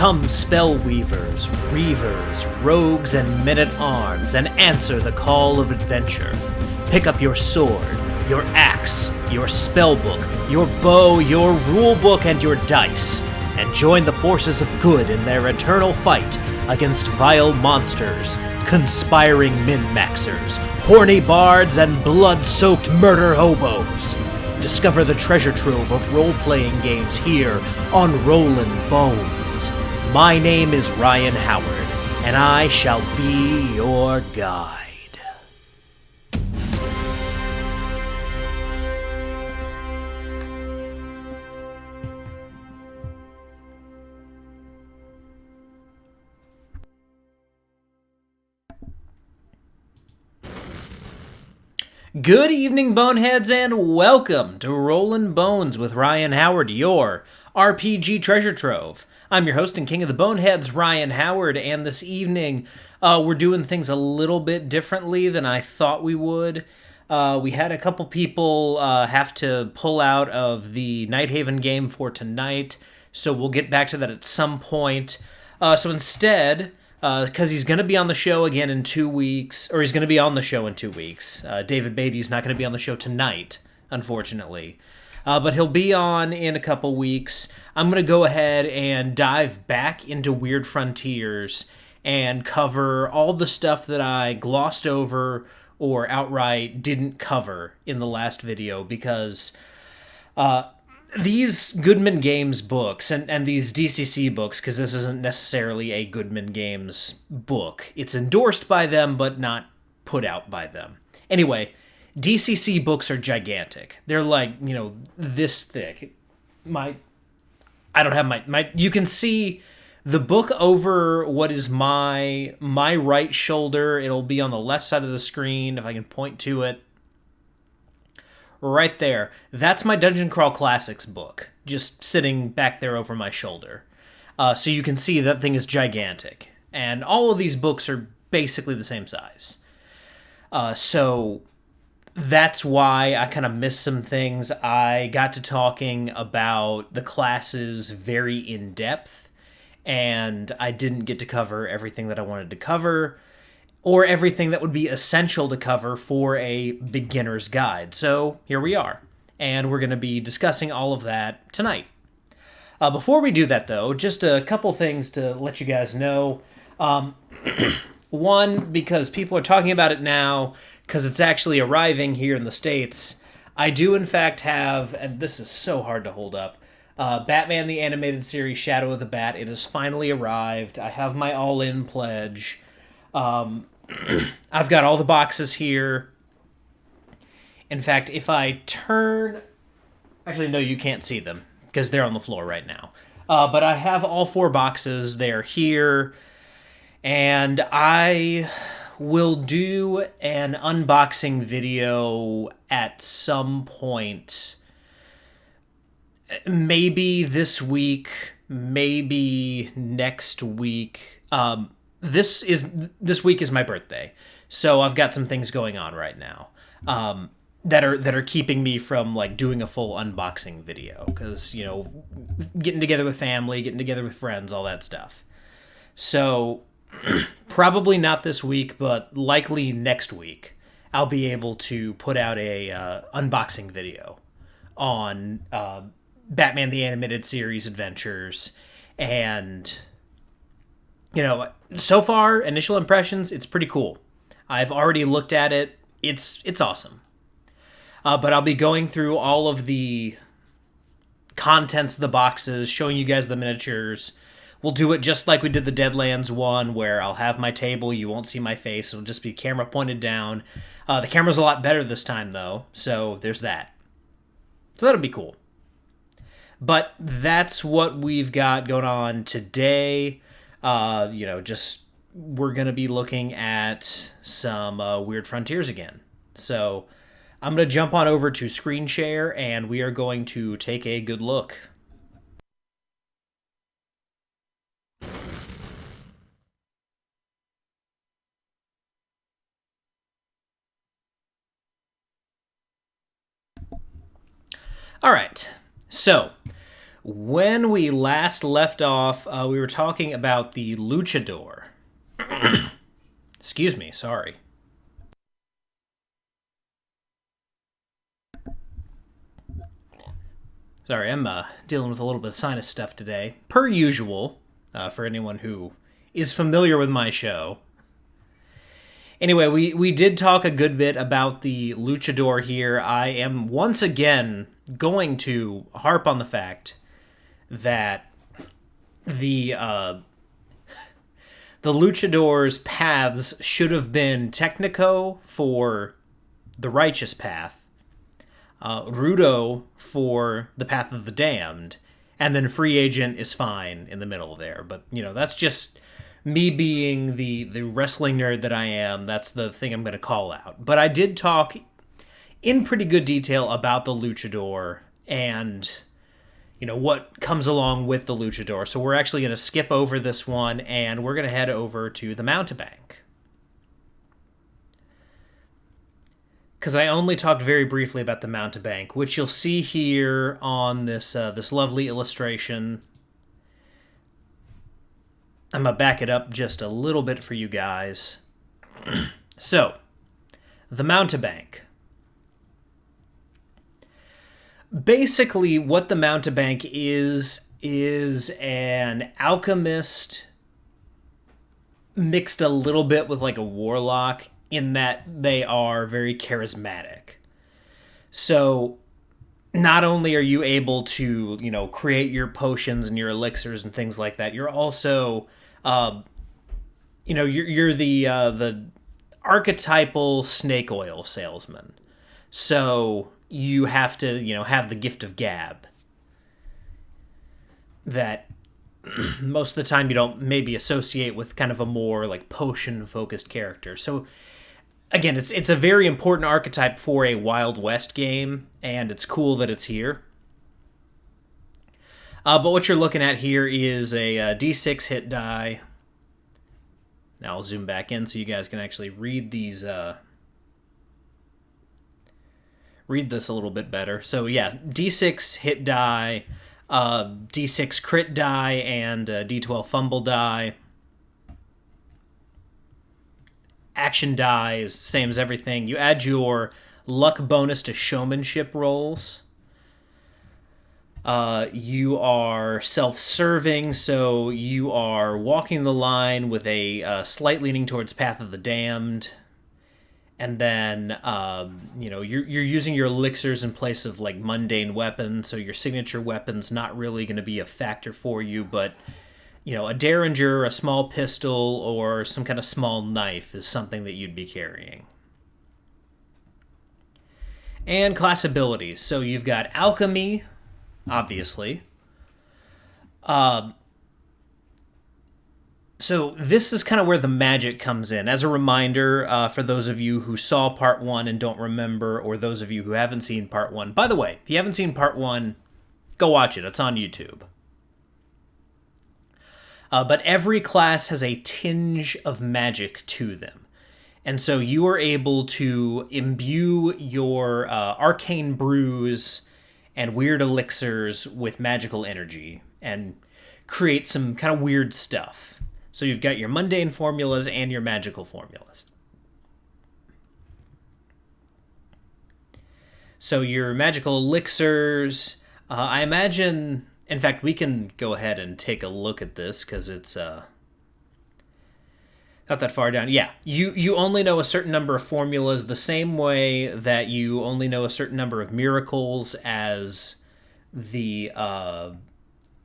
Come, spell weavers, reavers, rogues, and men-at-arms, and answer the call of adventure. Pick up your sword, your axe, your spellbook, your bow, your rulebook, and your dice, and join the forces of good in their eternal fight against vile monsters, conspiring min-maxers, horny bards, and blood-soaked murder hobos. Discover the treasure trove of role-playing games here on Rollin Bones. My name is Ryan Howard, and I shall be your guide. Good evening, Boneheads, and welcome to Rollin Bones with Ryan Howard, your RPG treasure trove. I'm your host and king of the Boneheads, Ryan Howard, and this evening we're doing things a little bit differently than I thought we would. We had a couple people have to pull out of the Nighthaven game for tonight, so we'll get back to that at some point. So instead, because he's going to be on the show again in 2 weeks, or he's going to be on the show in 2 weeks. David Beatty's not going to be on the show tonight, unfortunately. But he'll be on in a couple weeks. I'm going to go ahead and dive back into Weird Frontiers and cover all the stuff that I glossed over or outright didn't cover in the last video, because these Goodman Games books and these DCC books, because this isn't necessarily a Goodman Games book. It's endorsed by them, but not put out by them. Anyway, DCC books are gigantic. They're like, this thick. I don't have my you can see the book over what is my right shoulder. It'll be on the left side of the screen if I can point to it. Right there. That's my Dungeon Crawl Classics book, just sitting back there over my shoulder. So you can see that thing is gigantic. And all of these books are basically the same size. So that's why I kind of missed some things. I got to talking about the classes very in depth, and I didn't get to cover everything that I wanted to cover, or everything that would be essential to cover for a beginner's guide. So here we are, and we're going to be discussing all of that tonight. Before we do that, though, just a couple things to let you guys know. One, because people are talking about it now, because it's actually arriving here in the States, I do in fact have, and this is so hard to hold up, Batman the Animated Series Shadow of the Bat. It has finally arrived. I have my all-in pledge. I've got all the boxes here. In fact, if I turn... Actually, no, you can't see them, because they're on the floor right now. But I have all 4 boxes. They're here. And I will do an unboxing video at some point. Maybe this week, maybe next week. This week is my birthday, so I've got some things going on right now that are keeping me from like doing a full unboxing video, because getting together with family, getting together with friends, all that stuff. So probably not this week, but likely next week I'll be able to put out a unboxing video on Batman the Animated Series Adventures. And so far, initial impressions, it's pretty cool. I've already looked at it. It's awesome. But I'll be going through all of the contents of the boxes, showing you guys the miniatures. We'll do it just like we did the Deadlands one, where I'll have my table, you won't see my face, it'll just be camera pointed down. The camera's a lot better this time, though, so there's that. So that'll be cool. But that's what we've got going on today. Just we're going to be looking at some Weird Frontiers again. So I'm going to jump on over to screen share, and we are going to take a good look. All right, so When we last left off, we were talking about the Luchador. Excuse me, sorry. Sorry, I'm dealing with a little bit of sinus stuff today, per usual, for anyone who is familiar with my show. Anyway, we did talk a good bit about the Luchador here. I am once again going to harp on the fact that the Luchador's paths should have been Technico for the righteous path, Rudo for the path of the damned, and then free agent is fine in the middle there. But, that's just me being the wrestling nerd that I am. That's the thing I'm going to call out. But I did talk in pretty good detail about the Luchador and what comes along with the Luchador. So we're actually going to skip over this one, and we're going to head over to the Mountebank. Because I only talked very briefly about the Mountebank, which you'll see here on this this lovely illustration. I'm going to back it up just a little bit for you guys. So, the Mountebank. Basically, what the Mountebank is an alchemist mixed a little bit with like a warlock, in that they are very charismatic. So not only are you able to, create your potions and your elixirs and things like that, you're also, you're the archetypal snake oil salesman. So you have to, have the gift of gab that most of the time you don't maybe associate with kind of a more like potion-focused character. So again, it's a very important archetype for a Wild West game, and it's cool that it's here. But what you're looking at here is a D6 hit die. Now I'll zoom back in so you guys can actually read these. Read this a little bit better. So yeah, D6 hit die, D6 crit die, and D12 fumble die. Action die is the same as everything. You add your luck bonus to showmanship rolls. You are self-serving, so you are walking the line with a slight leaning towards Path of the Damned. And then, you're using your elixirs in place of like mundane weapons, so your signature weapon's not really going to be a factor for you, but a derringer, a small pistol, or some kind of small knife is something that you'd be carrying. And class abilities. So you've got alchemy, obviously. So this is kind of where the magic comes in. As a reminder, for those of you who saw Part 1 and don't remember, or those of you who haven't seen Part 1. By the way, if you haven't seen Part 1, go watch it. It's on YouTube. But every class has a tinge of magic to them. And so you are able to imbue your arcane brews and weird elixirs with magical energy and create some kind of weird stuff. So you've got your mundane formulas and your magical formulas. So your magical elixirs, I imagine... In fact, we can go ahead and take a look at this because it's not that far down. Yeah, you only know a certain number of formulas the same way that you only know a certain number of miracles as the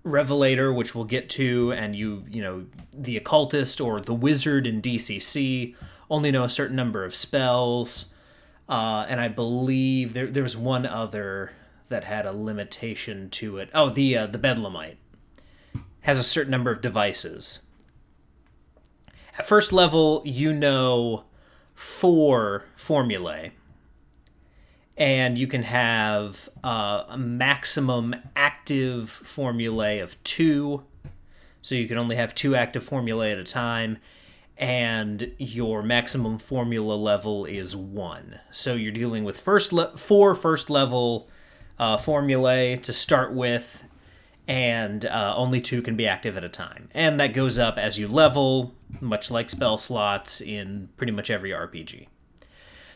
Revelator, which we'll get to, and the Occultist or the Wizard in DCC only know a certain number of spells. And I believe there's one other that had a limitation to it. Oh, the Bedlamite has a certain number of devices. At first level, you know 4 formulae, and you can have a maximum active formulae of 2, so you can only have 2 active formulae at a time, and your maximum formula level is 1. So you're dealing with 4 first level formulae to start with, and only 2 can be active at a time. And that goes up as you level, much like spell slots in pretty much every RPG.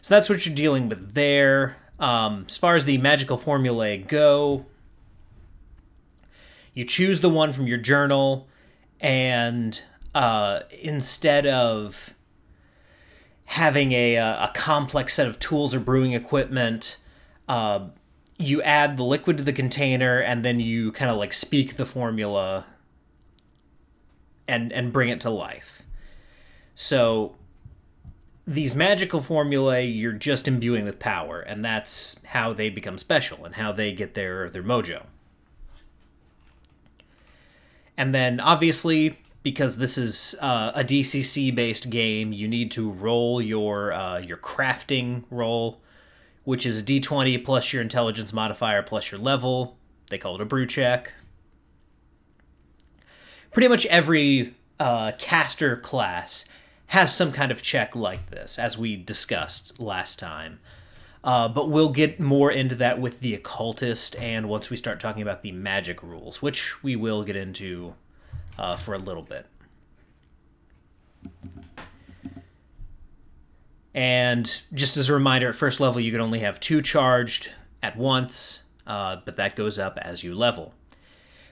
So that's what you're dealing with there. As far as the magical formulae go, you choose the one from your journal, and instead of having a complex set of tools or brewing equipment, you add the liquid to the container, and then you kind of like speak the formula and bring it to life. So these magical formulae you're just imbuing with power, and that's how they become special and how they get their mojo. And then, obviously, because this is a DCC-based game, you need to roll your crafting roll, which is a d20 plus your intelligence modifier plus your level. They call it a brew check. Pretty much every caster class has some kind of check like this, as we discussed last time. But we'll get more into that with the Occultist, and once we start talking about the magic rules, which we will get into for a little bit. And just as a reminder, at first level you can only have 2 charged at once, but that goes up as you level.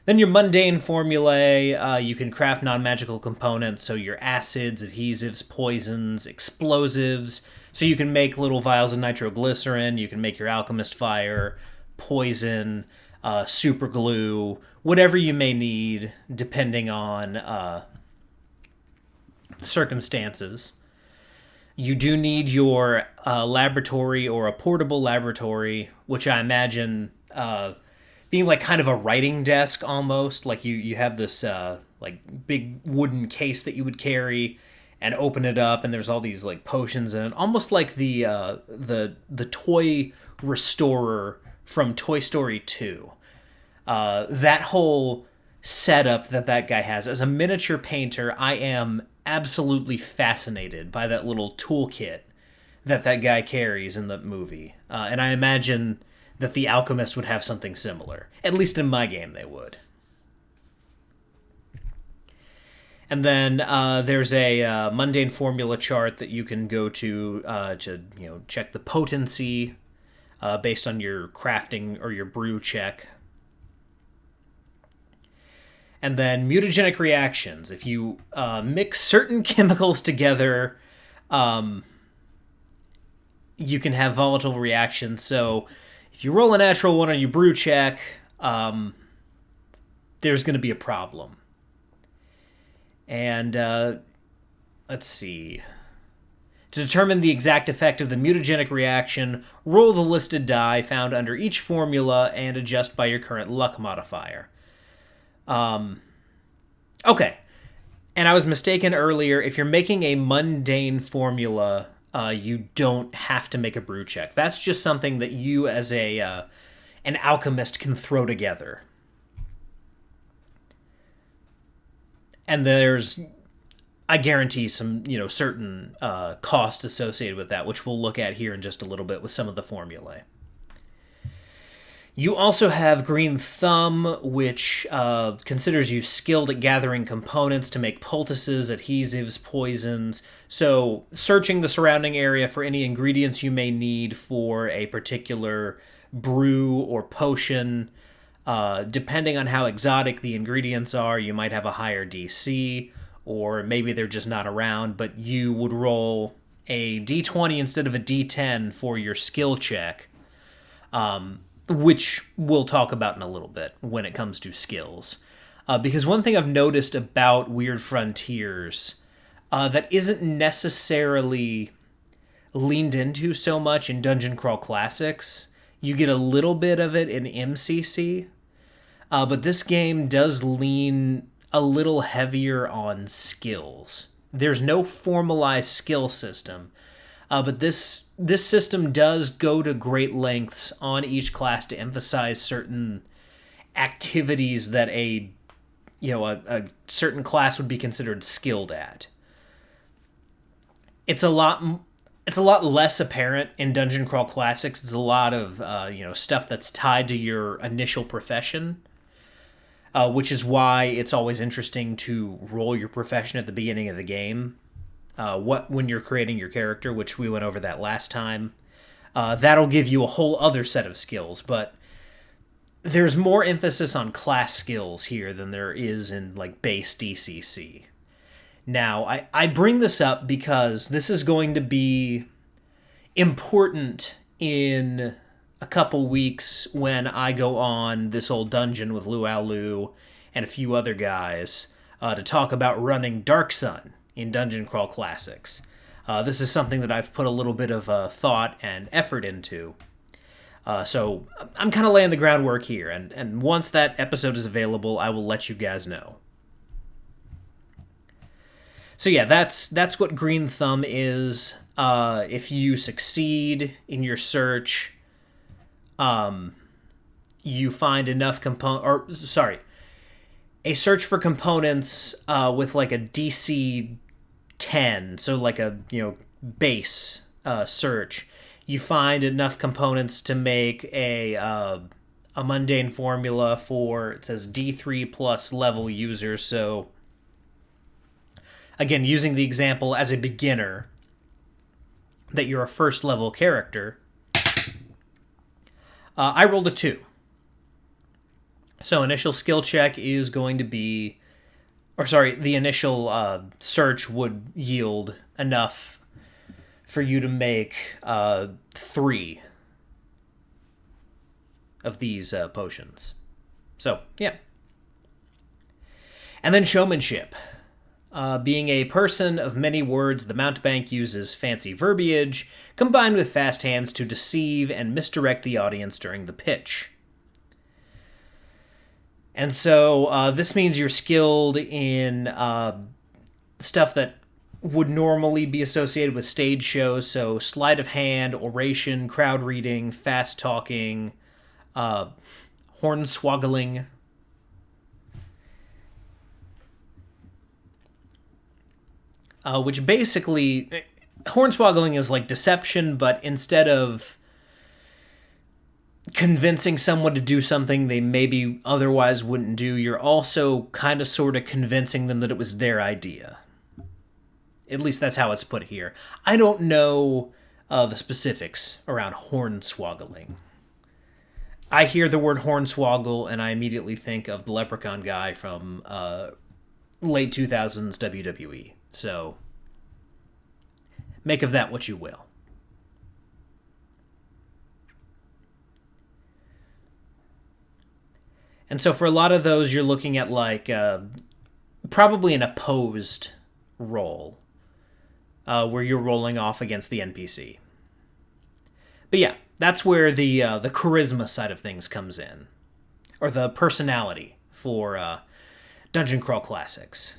Then your Mundane Formulae, you can craft non-magical components, so your acids, adhesives, poisons, explosives. So you can make little vials of nitroglycerin, you can make your alchemist fire, poison, super glue, whatever you may need, depending on circumstances. You do need your laboratory or a portable laboratory, which I imagine being like kind of a writing desk almost. Like you have this like big wooden case that you would carry and open it up, and there's all these like potions in it, almost like the toy restorer from Toy Story 2. That whole setup that guy has. As a miniature painter, I am absolutely fascinated by that little toolkit that guy carries in the movie. And I imagine that the Alchemist would have something similar. At least in my game they would. And then there's a mundane formula chart that you can go to check the potency based on your crafting or your brew check. And then mutagenic reactions. If you mix certain chemicals together, you can have volatile reactions. So if you roll a natural 1 on your brew check, there's going to be a problem. And let's see. To determine the exact effect of the mutagenic reaction, roll the listed die found under each formula and adjust by your current luck modifier. Okay. And I was mistaken earlier. If you're making a mundane formula, you don't have to make a brew check. That's just something that you as an alchemist can throw together. And there's, I guarantee, some certain cost associated with that, which we'll look at here in just a little bit with some of the formulae. You also have Green Thumb, which considers you skilled at gathering components to make poultices, adhesives, poisons. So searching the surrounding area for any ingredients you may need for a particular brew or potion. Depending on how exotic the ingredients are, you might have a higher DC, or maybe they're just not around, but you would roll a D20 instead of a D10 for your skill check. Which we'll talk about in a little bit when it comes to skills. Because one thing I've noticed about Weird Frontiers that isn't necessarily leaned into so much in Dungeon Crawl Classics, you get a little bit of it in MCC, but this game does lean a little heavier on skills. There's no formalized skill system, but this system does go to great lengths on each class to emphasize certain activities that a certain class would be considered skilled at. It's a lot less apparent in Dungeon Crawl Classics. It's a lot of stuff that's tied to your initial profession. which is why it's always interesting to roll your profession at the beginning of the game. When you're creating your character, which we went over that last time. That'll give you a whole other set of skills, but there's more emphasis on class skills here than there is in like base DCC. Now, I bring this up because this is going to be important in a couple weeks when I go on this old dungeon with Luau and a few other guys to talk about running Dark Sun in Dungeon Crawl Classics. This is something that I've put a little bit of thought and effort into. So I'm kind of laying the groundwork here, and once that episode is available, I will let you guys know. So yeah, that's what Green Thumb is. If you succeed in your search, you find enough a search for components with like a DC 10, so like a base search. You find enough components to make a mundane formula for, it says D3 plus level user. So again, using the example as a beginner, that you're a first level character, I rolled a 2. So initial skill check is going to be, the initial search would yield enough for you to make 3 of these potions. So, yeah. And then Showmanship. Being a person of many words, the mountebank uses fancy verbiage combined with fast hands to deceive and misdirect the audience during the pitch. And so this means you're skilled in stuff that would normally be associated with stage shows, so sleight of hand, oration, crowd reading, fast talking, hornswoggling. Which basically, hornswoggling is like deception, but instead of convincing someone to do something they maybe otherwise wouldn't do, you're also kind of sort of convincing them that it was their idea. At least that's how it's put here. I don't know the specifics around hornswoggling. I hear the word hornswoggle and I immediately think of the leprechaun guy from late 2000s WWE. So, make of that what you will. And so for a lot of those, you're looking at like probably an opposed roll, where you're rolling off against the NPC. But yeah, that's where the charisma side of things comes in, or the personality for Dungeon Crawl Classics.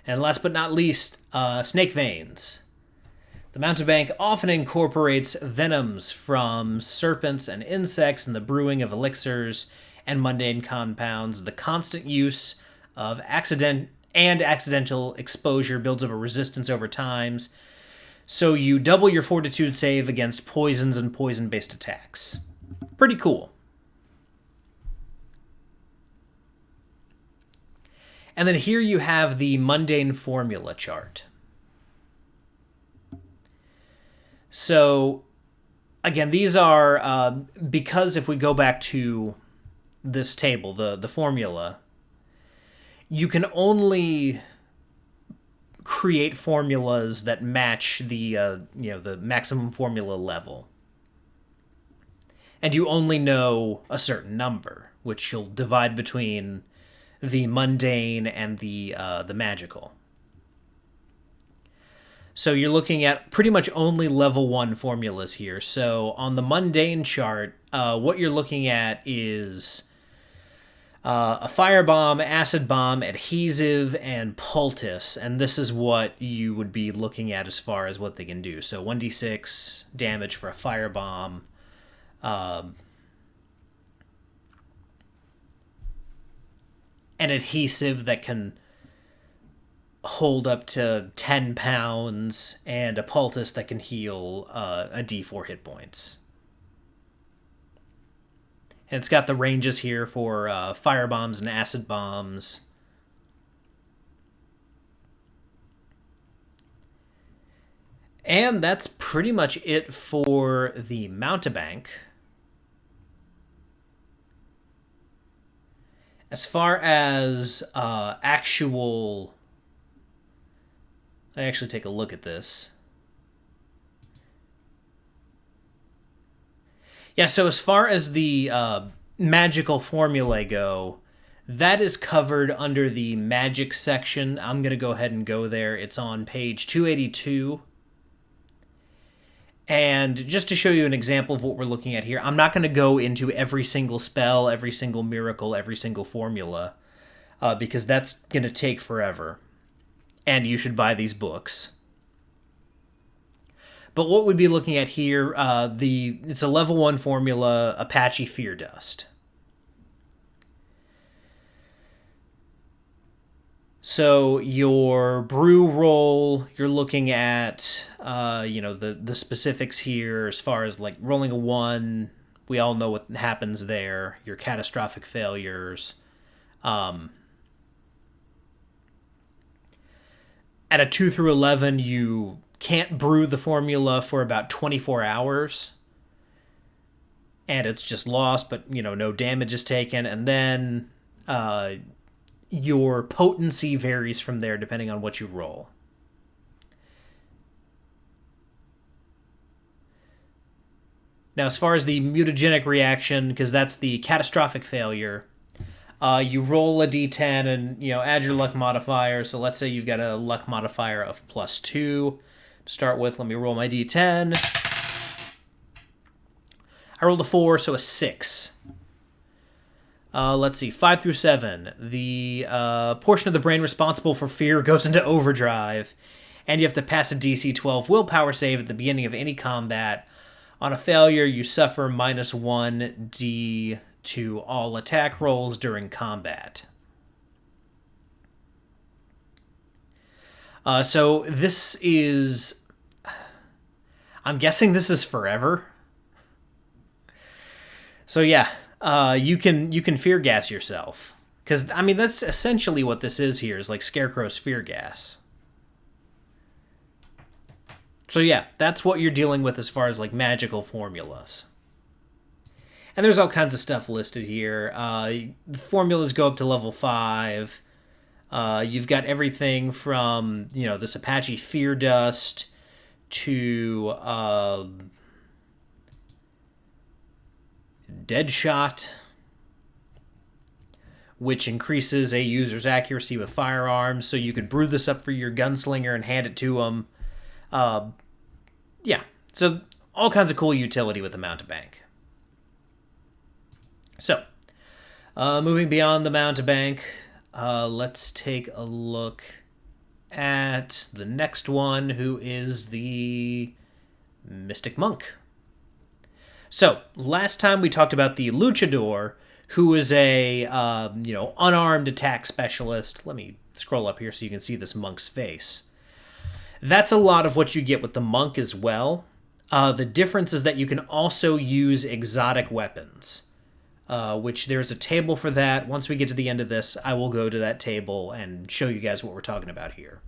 And last but not least, snake veins. The mountebank often incorporates venoms from serpents and insects in the brewing of elixirs and mundane compounds. The constant use of accidental exposure builds up a resistance over time, so you double your fortitude save against poisons and poison-based attacks. Pretty cool. And then here you have the Mundane Formula chart. So, again, these are, because if we go back to this table, the formula, you can only create formulas that match the maximum formula level. And you only know a certain number, which you'll divide between the mundane and the magical. So you're looking at pretty much only level 1 formulas here. So on the mundane chart, what you're looking at is a firebomb, acid bomb, adhesive, and poultice. And this is what you would be looking at as far as what they can do. So 1d6 damage for a firebomb. An adhesive that can hold up to 10 pounds, and a poultice that can heal a d4 hit points. And it's got the ranges here for fire bombs and acid bombs. And that's pretty much it for the mountebank. As far as actual... I actually take a look at this. Yeah, so as far as the magical formulae go, that is covered under the magic section. I'm going to go ahead and go there. It's on page 282. And just to show you an example of what we're looking at here, I'm not going to go into every single spell, every single miracle, every single formula, because that's going to take forever. And you should buy these books. But what we'd be looking at here, it's a level 1 formula, Apache Fear Dust. So your brew roll, you're looking at, the specifics here as far as like rolling a 1. We all know what happens there. Your catastrophic failures. At a 2 through 11, you can't brew the formula for about 24 hours. And it's just lost, but, no damage is taken. And then your potency varies from there depending on what you roll. Now, as far as the mutagenic reaction, because that's the catastrophic failure, you roll a d10 and, add your luck modifier. So let's say you've got a luck modifier of +2 to start with. Let me roll my d10. I rolled a 4, so a 6. Let's see, 5 through 7. The portion of the brain responsible for fear goes into overdrive, and you have to pass a DC 12 willpower save at the beginning of any combat. On a failure, you suffer -1d to all attack rolls during combat. So this is... I'm guessing this is forever. So yeah, you can fear gas yourself. Because, that's essentially what this is here, is like Scarecrow's fear gas. So yeah, that's what you're dealing with as far as like magical formulas. And there's all kinds of stuff listed here. The formulas go up to level 5. You've got everything from, this Apache Fear Dust to Deadshot, which increases a user's accuracy with firearms. So you could brew this up for your gunslinger and hand it to them. Yeah, so all kinds of cool utility with the mountebank. So, moving beyond the mountebank, let's take a look at the next one, who is the Mystic Monk. So, last time we talked about the Luchador, who is a, unarmed attack specialist. Let me scroll up here so you can see this monk's face. That's a lot of what you get with the monk as well. The difference is that you can also use exotic weapons, which there's a table for that. Once we get to the end of this, I will go to that table and show you guys what we're talking about here.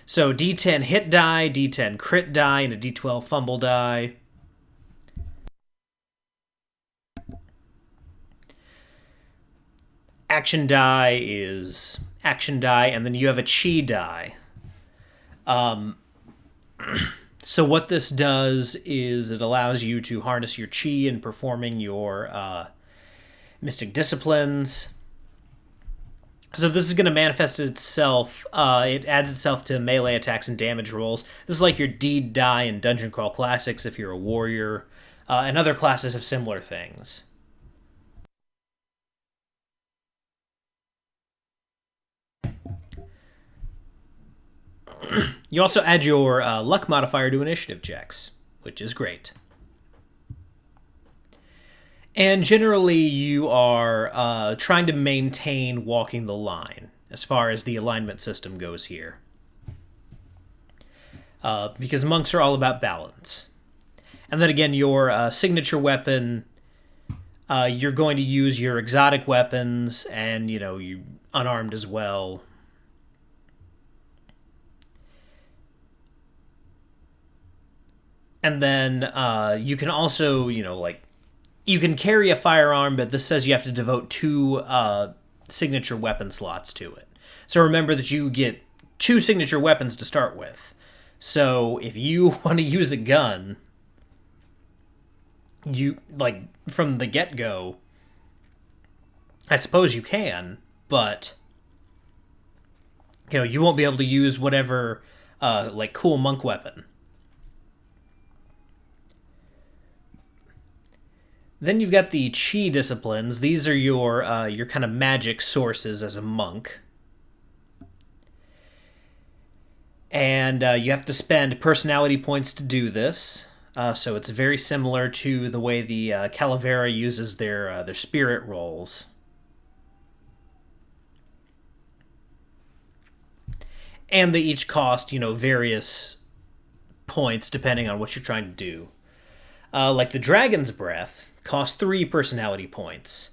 So D10 hit die, D10 crit die, and a D12 fumble die. Action die is action die, and then you have a chi die. So what this does is it allows you to harness your chi in performing your mystic disciplines. So this is going to manifest itself. It adds itself to melee attacks and damage rolls. This is like your deed die in Dungeon Crawl Classics if you're a warrior, and other classes have similar things. You also add your luck modifier to initiative checks, which is great. And generally, you are trying to maintain walking the line as far as the alignment system goes here. Because monks are all about balance. And then again, your signature weapon, you're going to use your exotic weapons, and you unarmed as well. And then you can also, you can carry a firearm, but this says you have to devote 2 signature weapon slots to it. So remember that you get 2 signature weapons to start with. So if you want to use a gun, you, from the get-go, I suppose you can, but, you won't be able to use whatever, cool monk weapon. Then you've got the chi disciplines. These are your kind of magic sources as a monk. And you have to spend personality points to do this. So it's very similar to the way the Calavera uses their spirit rolls. And they each cost, various points depending on what you're trying to do. Like the Dragon's Breath costs 3 personality points.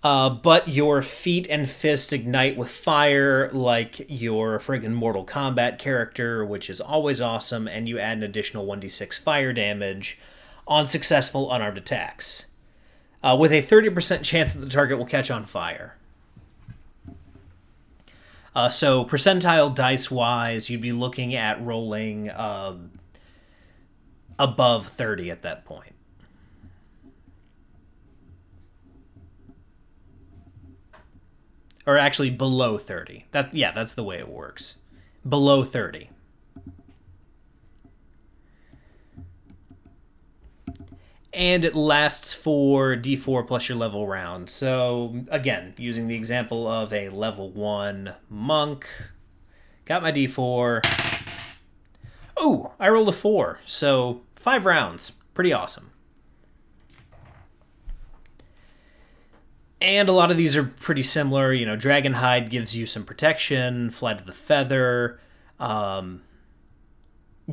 But your feet and fists ignite with fire like your friggin' Mortal Kombat character, which is always awesome, and you add an additional 1d6 fire damage on successful unarmed attacks, with a 30% chance that the target will catch on fire. So percentile dice-wise, you'd be looking at rolling above 30 at that point. Or actually below 30. That's the way it works. Below 30. And it lasts for D4 plus your level round. So, again, using the example of a level 1 monk. Got my D4. Ooh, I rolled a 4. So, 5 rounds. Pretty awesome. And a lot of these are pretty similar. Dragonhide gives you some protection, Flight of the Feather. You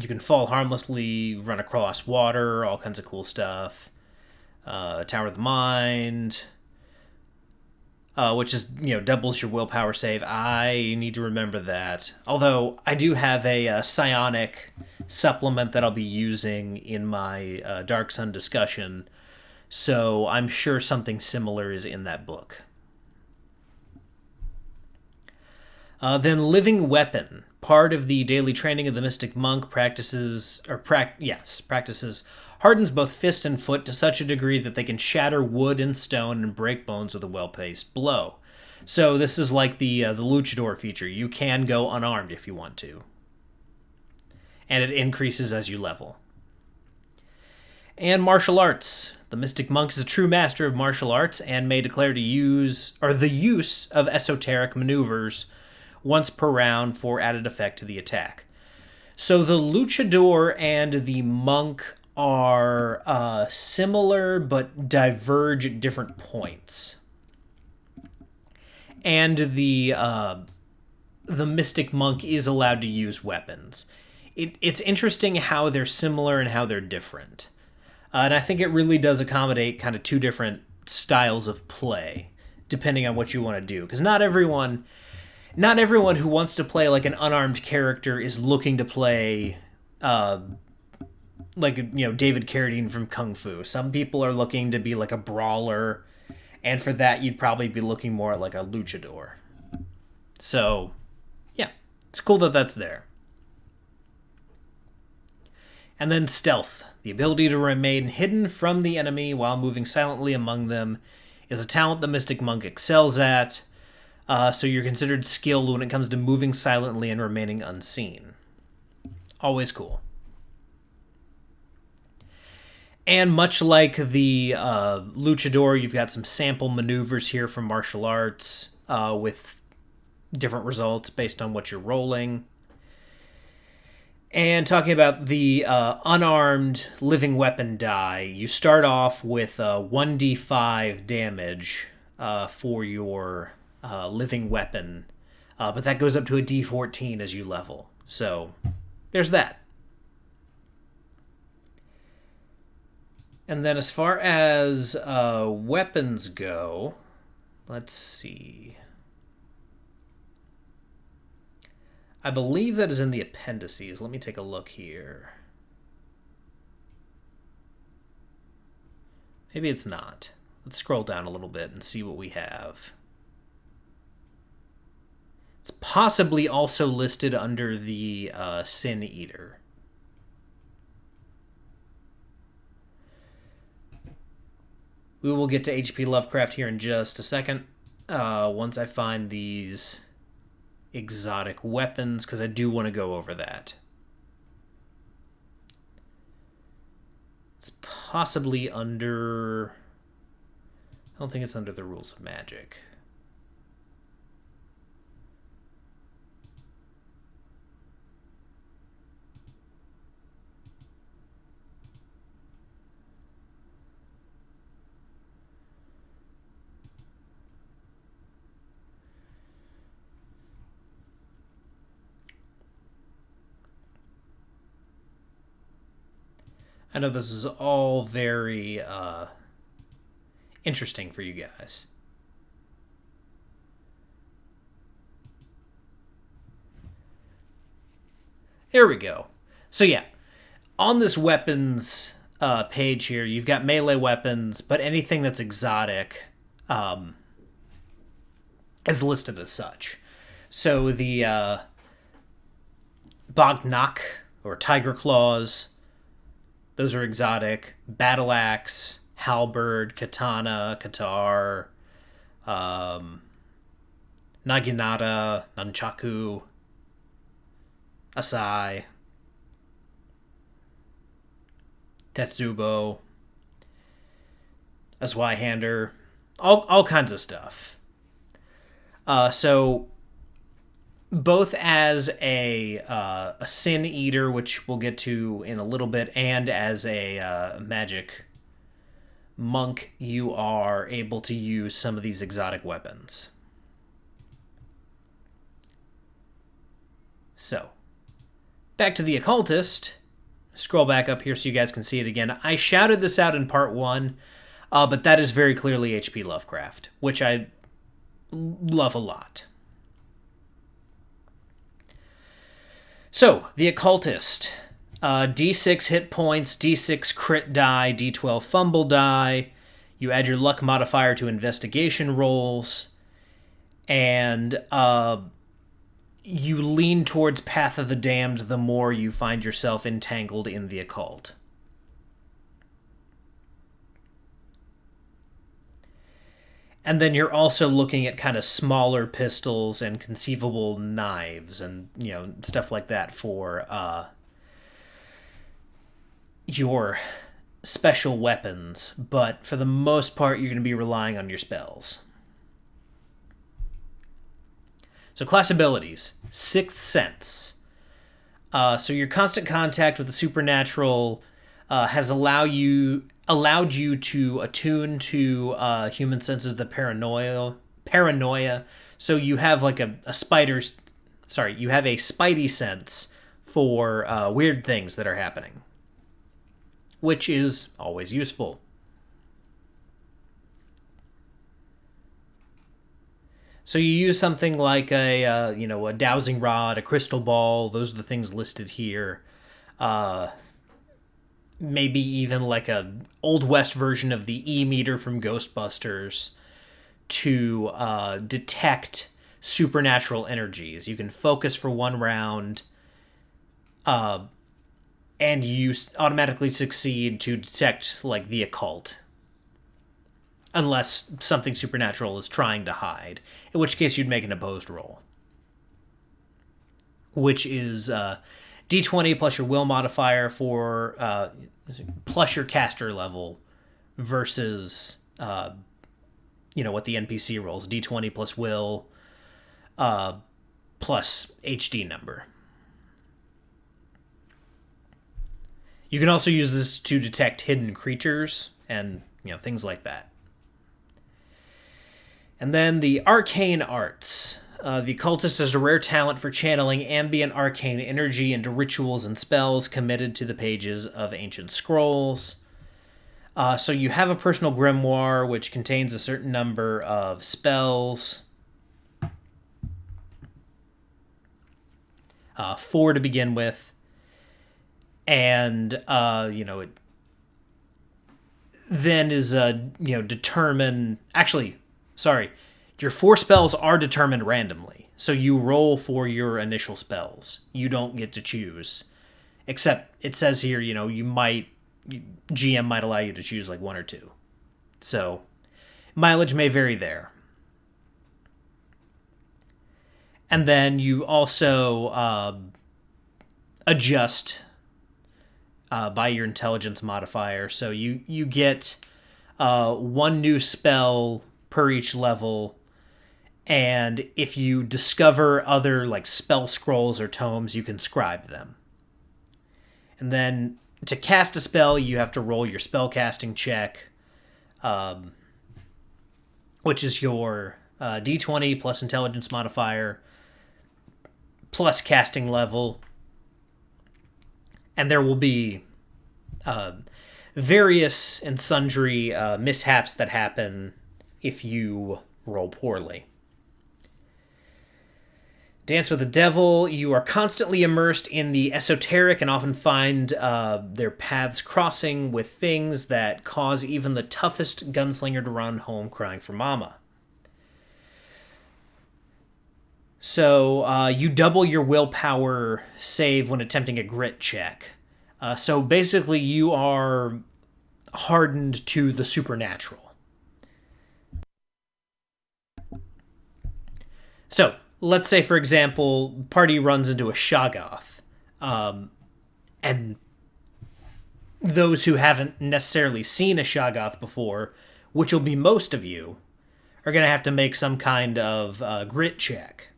can fall harmlessly, run across water, all kinds of cool stuff. Tower of the Mind, which is, doubles your willpower save. I need to remember that. Although, I do have a psionic supplement that I'll be using in my Dark Sun discussion. So I'm sure something similar is in that book. Then Living Weapon. Part of the daily training of the Mystic Monk practices hardens both fist and foot to such a degree that they can shatter wood and stone and break bones with a well-placed blow. So this is like the Luchador feature. You can go unarmed if you want to. And it increases as you level. And Martial Arts. The Mystic Monk is a true master of martial arts and may declare the use of esoteric maneuvers once per round for added effect to the attack. So the Luchador and the Monk are similar but diverge at different points. And the Mystic Monk is allowed to use weapons. It's interesting how they're similar and how they're different. And I think it really does accommodate kind of 2 different styles of play, depending on what you want to do. Because not everyone who wants to play like an unarmed character is looking to play David Carradine from Kung Fu. Some people are looking to be like a brawler, and for that you'd probably be looking more at like a luchador. So, yeah, it's cool that that's there. And then Stealth. The ability to remain hidden from the enemy while moving silently among them is a talent the Mystic Monk excels at, so you're considered skilled when it comes to moving silently and remaining unseen. Always cool. And much like the Luchador, you've got some sample maneuvers here from martial arts with different results based on what you're rolling. And talking about the unarmed living weapon die, you start off with 1d5 damage for your living weapon, but that goes up to a d14 as you level. So there's that. And then as far as weapons go, let's see. I believe that is in the appendices. Let me take a look here. Maybe it's not. Let's scroll down a little bit and see what we have. It's possibly also listed under the Sin Eater. We will get to H.P. Lovecraft here in just a second. Once I find these exotic weapons, because I do want to go over that. It's possibly under... I don't think it's under the rules of magic. I know this is all very interesting for you guys. There we go. So yeah, on this weapons page here, you've got melee weapons, but anything that's exotic is listed as such. So the Bognak, or Tiger Claws, those are exotic. Battle Axe, Halberd, Katana, Katar, Naginata, Nunchaku, Asai, Tetsubo, a Zweihander, all kinds of stuff. So both as a Sin Eater, which we'll get to in a little bit, and as a magic monk, you are able to use some of these exotic weapons. So, back to the Occultist. Scroll back up here so you guys can see it again. I shouted this out in part 1, but that is very clearly H.P. Lovecraft, which I love a lot. So, the Occultist. D6 hit points, D6 crit die, D12 fumble die. You add your luck modifier to investigation rolls. And you lean towards Path of the Damned the more you find yourself entangled in the occult. And then you're also looking at kind of smaller pistols and conceivable knives and, stuff like that for your special weapons. But for the most part, you're going to be relying on your spells. So class abilities. Sixth Sense. So your constant contact with the supernatural has allowed you to attune to human senses, the paranoia. So you have like you have a spidey sense for weird things that are happening, which is always useful. So you use something like a dowsing rod, a crystal ball. Those are the things listed here. Maybe even like a Old West version of the E-meter from Ghostbusters to detect supernatural energies. You can focus for 1 round, and you automatically succeed to detect like the occult. Unless something supernatural is trying to hide, in which case you'd make an opposed roll. Which is D20 plus your will modifier for plus your caster level versus what the NPC rolls. D20 plus will plus HD number. You can also use this to detect hidden creatures and things like that. And then the Arcane Arts. The Occultist has a rare talent for channeling ambient arcane energy into rituals and spells committed to the pages of ancient scrolls. So you have a personal grimoire, which contains a certain number of spells. 4 to begin with. And, it then is, determined... Actually, sorry. Your 4 spells are determined randomly. So you roll for your initial spells. You don't get to choose. Except, it says here, GM might allow you to choose like 1 or 2. So, mileage may vary there. And then you also adjust by your intelligence modifier. So you get 1 new spell per each level. And if you discover other like spell scrolls or tomes, you can scribe them. And then to cast a spell, you have to roll your spell casting check, which is your D20 plus intelligence modifier plus casting level. And there will be various and sundry mishaps that happen if you roll poorly. Dance with the Devil, you are constantly immersed in the esoteric and often find their paths crossing with things that cause even the toughest gunslinger to run home crying for mama. So you double your willpower save when attempting a grit check. So basically you are hardened to the supernatural. So, let's say, for example, party runs into a Shoggoth, and those who haven't necessarily seen a Shoggoth before, which will be most of you, are going to have to make some kind of grit check.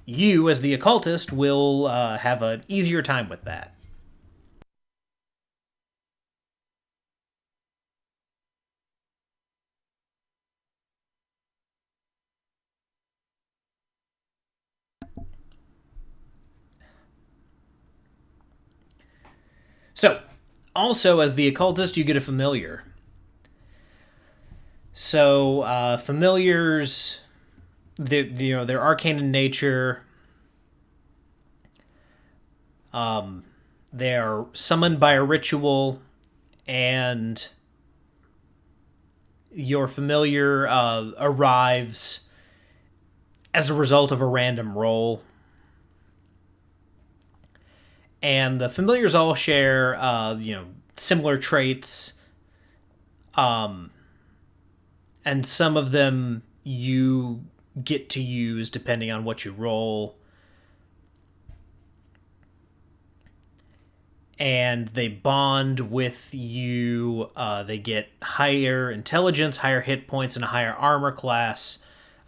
You, as the occultist, will have an easier time with that. So, also, as the occultist, you get a familiar. So, familiars, they're arcane in nature. They are summoned by a ritual, and your familiar arrives as a result of a random roll. And the familiars all share, similar traits. And some of them you get to use depending on what you roll. And they bond with you. They get higher intelligence, higher hit points, and a higher armor class,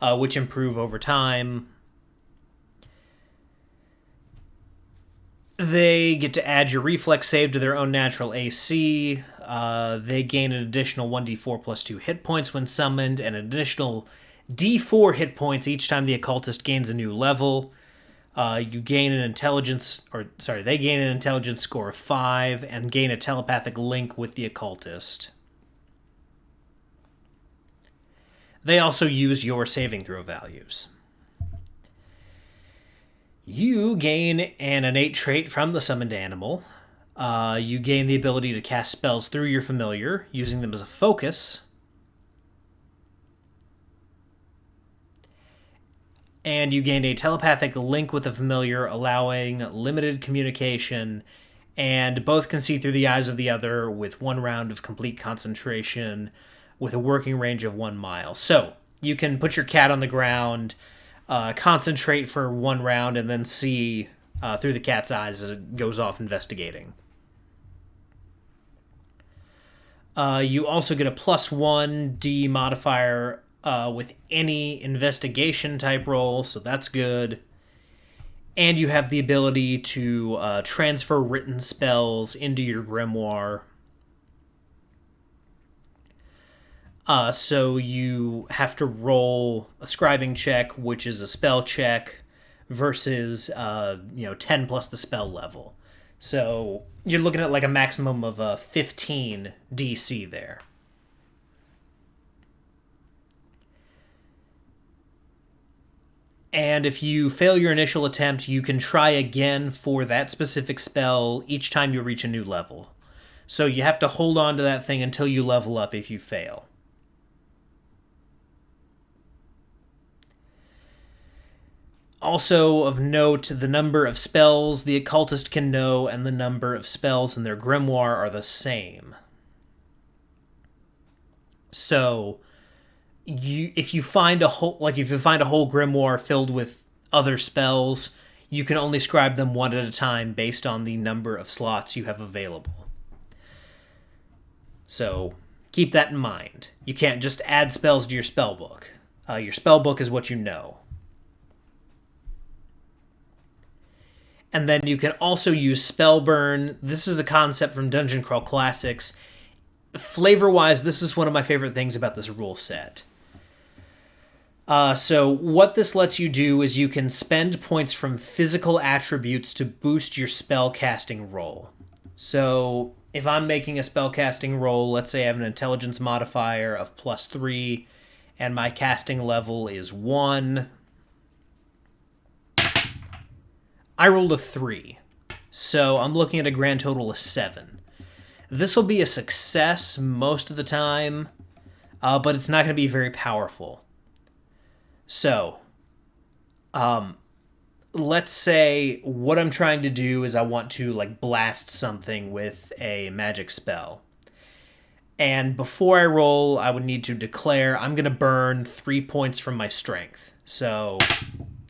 which improve over time. They get to add your reflex save to their own natural AC. They gain an additional 1d4 plus 2 hit points when summoned, and an additional d4 hit points each time the occultist gains a new level. They gain an intelligence score of 5 and gain a telepathic link with the occultist. They also use your saving throw values. You gain an innate trait from the summoned animal. You gain the ability to cast spells through your familiar, using them as a focus. And you gain a telepathic link with the familiar, allowing limited communication, and both can see through the eyes of the other with 1 round of complete concentration with a working range of 1 mile. So, you can put your cat on the ground, concentrate for 1 round, and then see through the cat's eyes as it goes off investigating. You also get a +1 D modifier with any investigation type roll, so that's good. And you have the ability to transfer written spells into your grimoire. So you have to roll a scribing check, which is a spell check, versus 10 plus the spell level. So you're looking at like a maximum of 15 DC there. And if you fail your initial attempt, you can try again for that specific spell each time you reach a new level. So you have to hold on to that thing until you level up if you fail. Also of note, the number of spells the occultist can know and the number of spells in their grimoire are the same. So if you find a whole grimoire filled with other spells, you can only scribe them one at a time based on the number of slots you have available. So keep that in mind. You can't just add spells to your spellbook. Your spellbook is what you know. And then you can also use Spellburn. This is a concept from Dungeon Crawl Classics. Flavor-wise, this is one of my favorite things about this rule set. So what this lets you do is you can spend points from physical attributes to boost your spellcasting roll. So if I'm making a spellcasting roll, let's say I have an intelligence modifier of +3, and my casting level is 1. I rolled a 3, so I'm looking at a grand total of 7. This will be a success most of the time, but it's not going to be very powerful. So, let's say what I'm trying to do is I want to blast something with a magic spell. And before I roll, I would need to declare I'm going to burn 3 points from my strength. So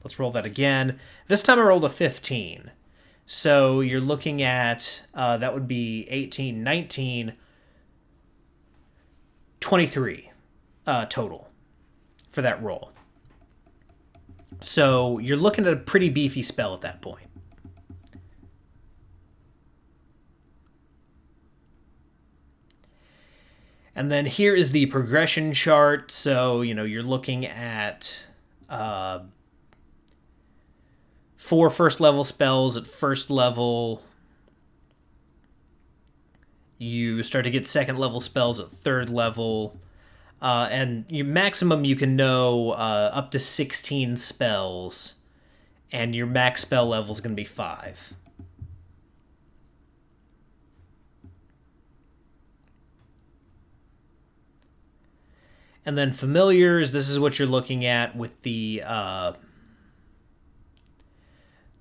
let's roll that again. This time I rolled a 15. So you're looking at, that would be 18, 19, 23 total for that roll. So you're looking at a pretty beefy spell at that point. And then here is the progression chart. So, you're looking at 4 first-level spells at first level. You start to get second-level spells at third level. And your maximum you can know up to 16 spells. And your max spell level is going to be 5. And then familiars, this is what you're looking at with the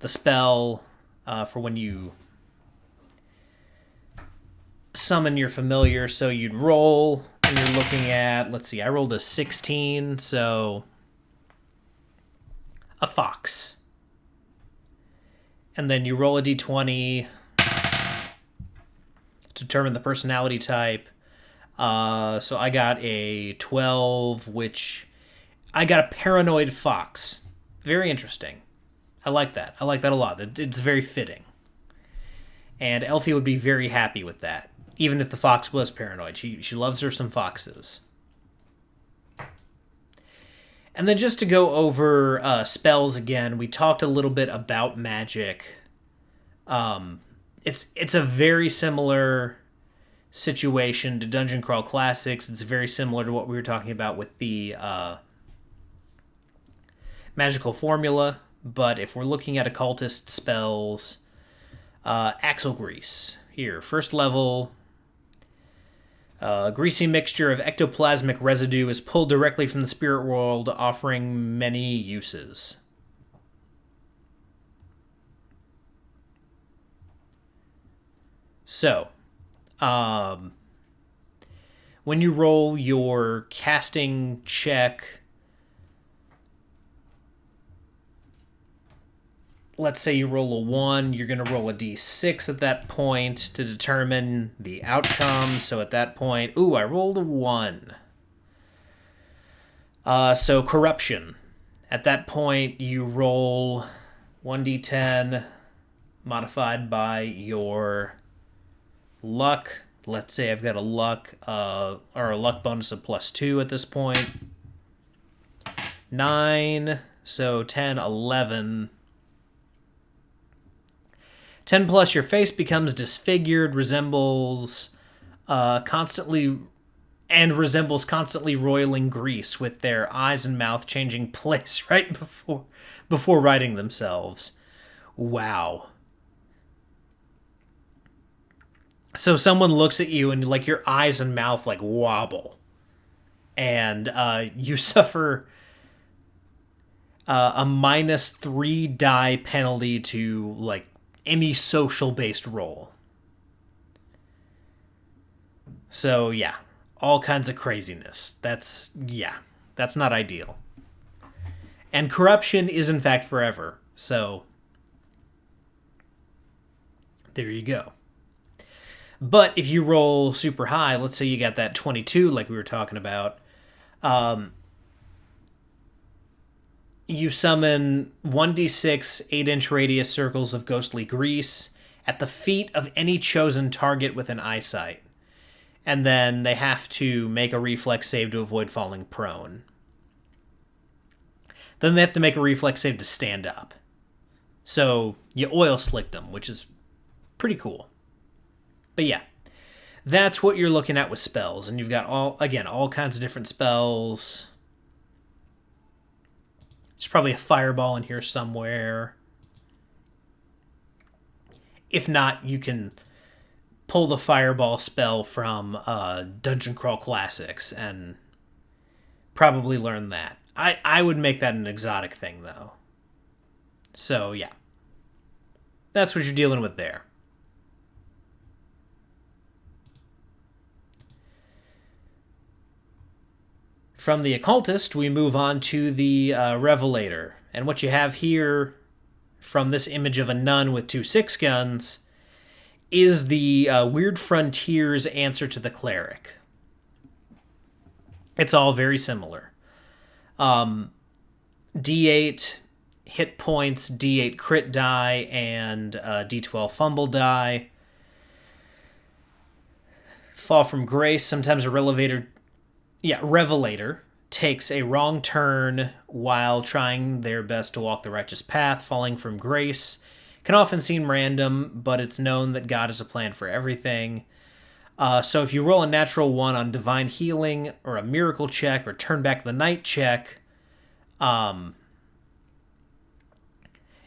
spell for when you summon your familiar. So you'd roll, and you're looking at, let's see, I rolled a 16, so a fox. And then you roll a d20 to determine the personality type. So I got a 12, which I got a paranoid fox. Very interesting. I like that. I like that a lot. It's very fitting. And Elfie would be very happy with that, even if the fox was paranoid. She loves her some foxes. And then just to go over spells again, we talked a little bit about magic. It's a very similar situation to Dungeon Crawl Classics. It's very similar to what we were talking about with the magical formula, but if we're looking at occultist spells, Axle Grease. Here, first level, greasy mixture of ectoplasmic residue is pulled directly from the spirit world, offering many uses. So, when you roll your casting check, let's say you roll a 1, you're going to roll a d6 at that point to determine the outcome. So at that point, I rolled a 1. So corruption. At that point, you roll 1d10 modified by your luck. Let's say I've got a luck or a luck bonus of +2 at this point. 9, so 10, 11. 10 plus, your face becomes disfigured, resembles constantly roiling grease, with their eyes and mouth changing place right before righting themselves. Wow. So someone looks at you and like your eyes and mouth like wobble, and you suffer a -3 die penalty to like any social based roll. So yeah, all kinds of craziness. That's not ideal. And corruption is in fact forever. So there you go. But if you roll super high, let's say you got that 22 like we were talking about, you summon 1d6 8-inch radius circles of ghostly grease at the feet of any chosen target within eyesight. And then they have to make a reflex save to avoid falling prone. Then they have to make a reflex save to stand up. So you oil slicked them, which is pretty cool. But yeah, that's what you're looking at with spells. And you've got all kinds of different spells. There's probably a fireball in here somewhere. If not, you can pull the fireball spell from Dungeon Crawl Classics and probably learn that. I would make that an exotic thing, though. So, yeah. That's what you're dealing with there. From the Occultist, we move on to the Revelator. And what you have here from this image of a nun with 2 6-guns is the Weird Frontiers answer to the Cleric. It's all very similar. D8 hit points, D8 crit die, and D12 fumble die. Fall from Grace, sometimes a Revelator takes a wrong turn while trying their best to walk the righteous path. Falling from grace can often seem random, but it's known that God has a plan for everything. So if you roll a natural 1 on divine healing or a miracle check or turn back the night check,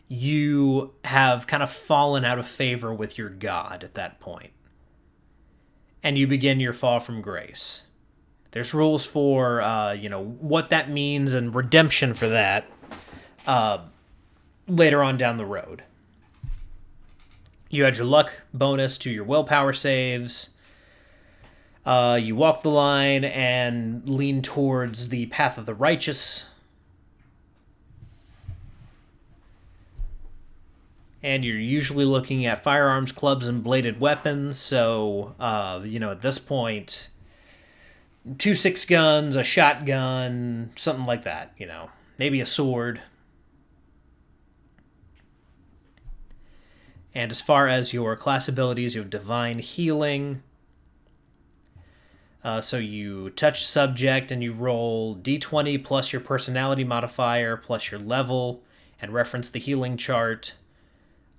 you have kind of fallen out of favor with your God at that point. And you begin your fall from grace. There's rules for, what that means and redemption for that later on down the road. You add your luck bonus to your willpower saves. You walk the line and lean towards the path of the righteous. And you're usually looking at firearms, clubs, and bladed weapons. So, at this point, 2 6-guns, a shotgun, something like that, maybe a sword. And as far as your class abilities, you have divine healing. So you touch subject and you roll d20 plus your personality modifier plus your level and reference the healing chart.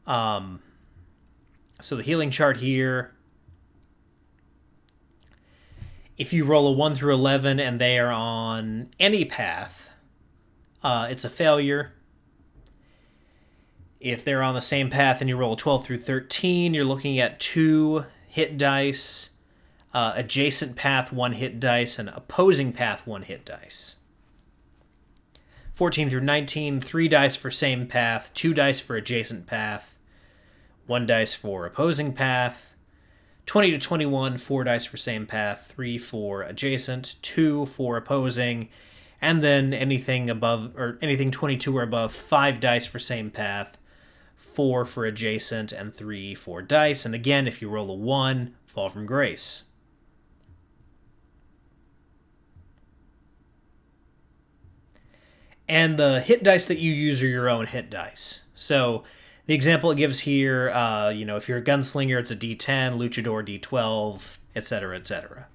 So the healing chart here, if you roll a 1 through 11 and they are on any path, it's a failure. If they're on the same path and you roll a 12 through 13, you're looking at 2 hit dice, adjacent path 1 hit dice, and opposing path 1 hit dice. 14 through 19, 3 dice for same path, 2 dice for adjacent path, 1 dice for opposing path. 20 to 21, 4 dice for same path, 3 for adjacent, 2 for opposing, and then anything 22 or above, 5 dice for same path, 4 for adjacent, and 3 for dice. And again, if you roll a 1, fall from grace. And the hit dice that you use are your own hit dice. So the example it gives here, if you're a gunslinger, it's a D10, Luchador D12, etc., etc.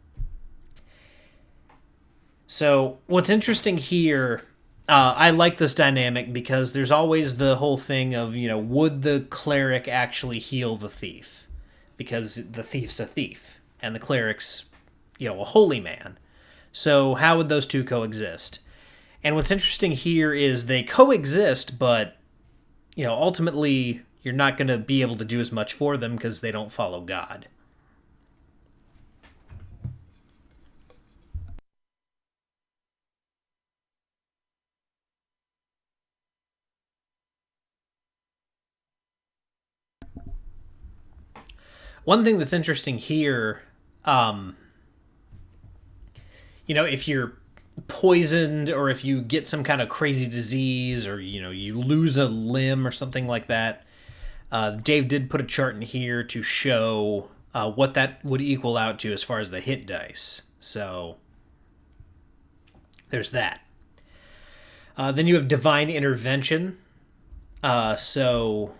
So what's interesting here, I like this dynamic because there's always the whole thing of, would the cleric actually heal the thief? Because the thief's a thief, and the cleric's, a holy man. So how would those two coexist? And what's interesting here is they coexist, but, ultimately you're not going to be able to do as much for them because they don't follow God. One thing that's interesting here, if you're poisoned or if you get some kind of crazy disease or, you lose a limb or something like that, Dave did put a chart in here to show what that would equal out to as far as the hit dice. So there's that. Then you have Divine Intervention. So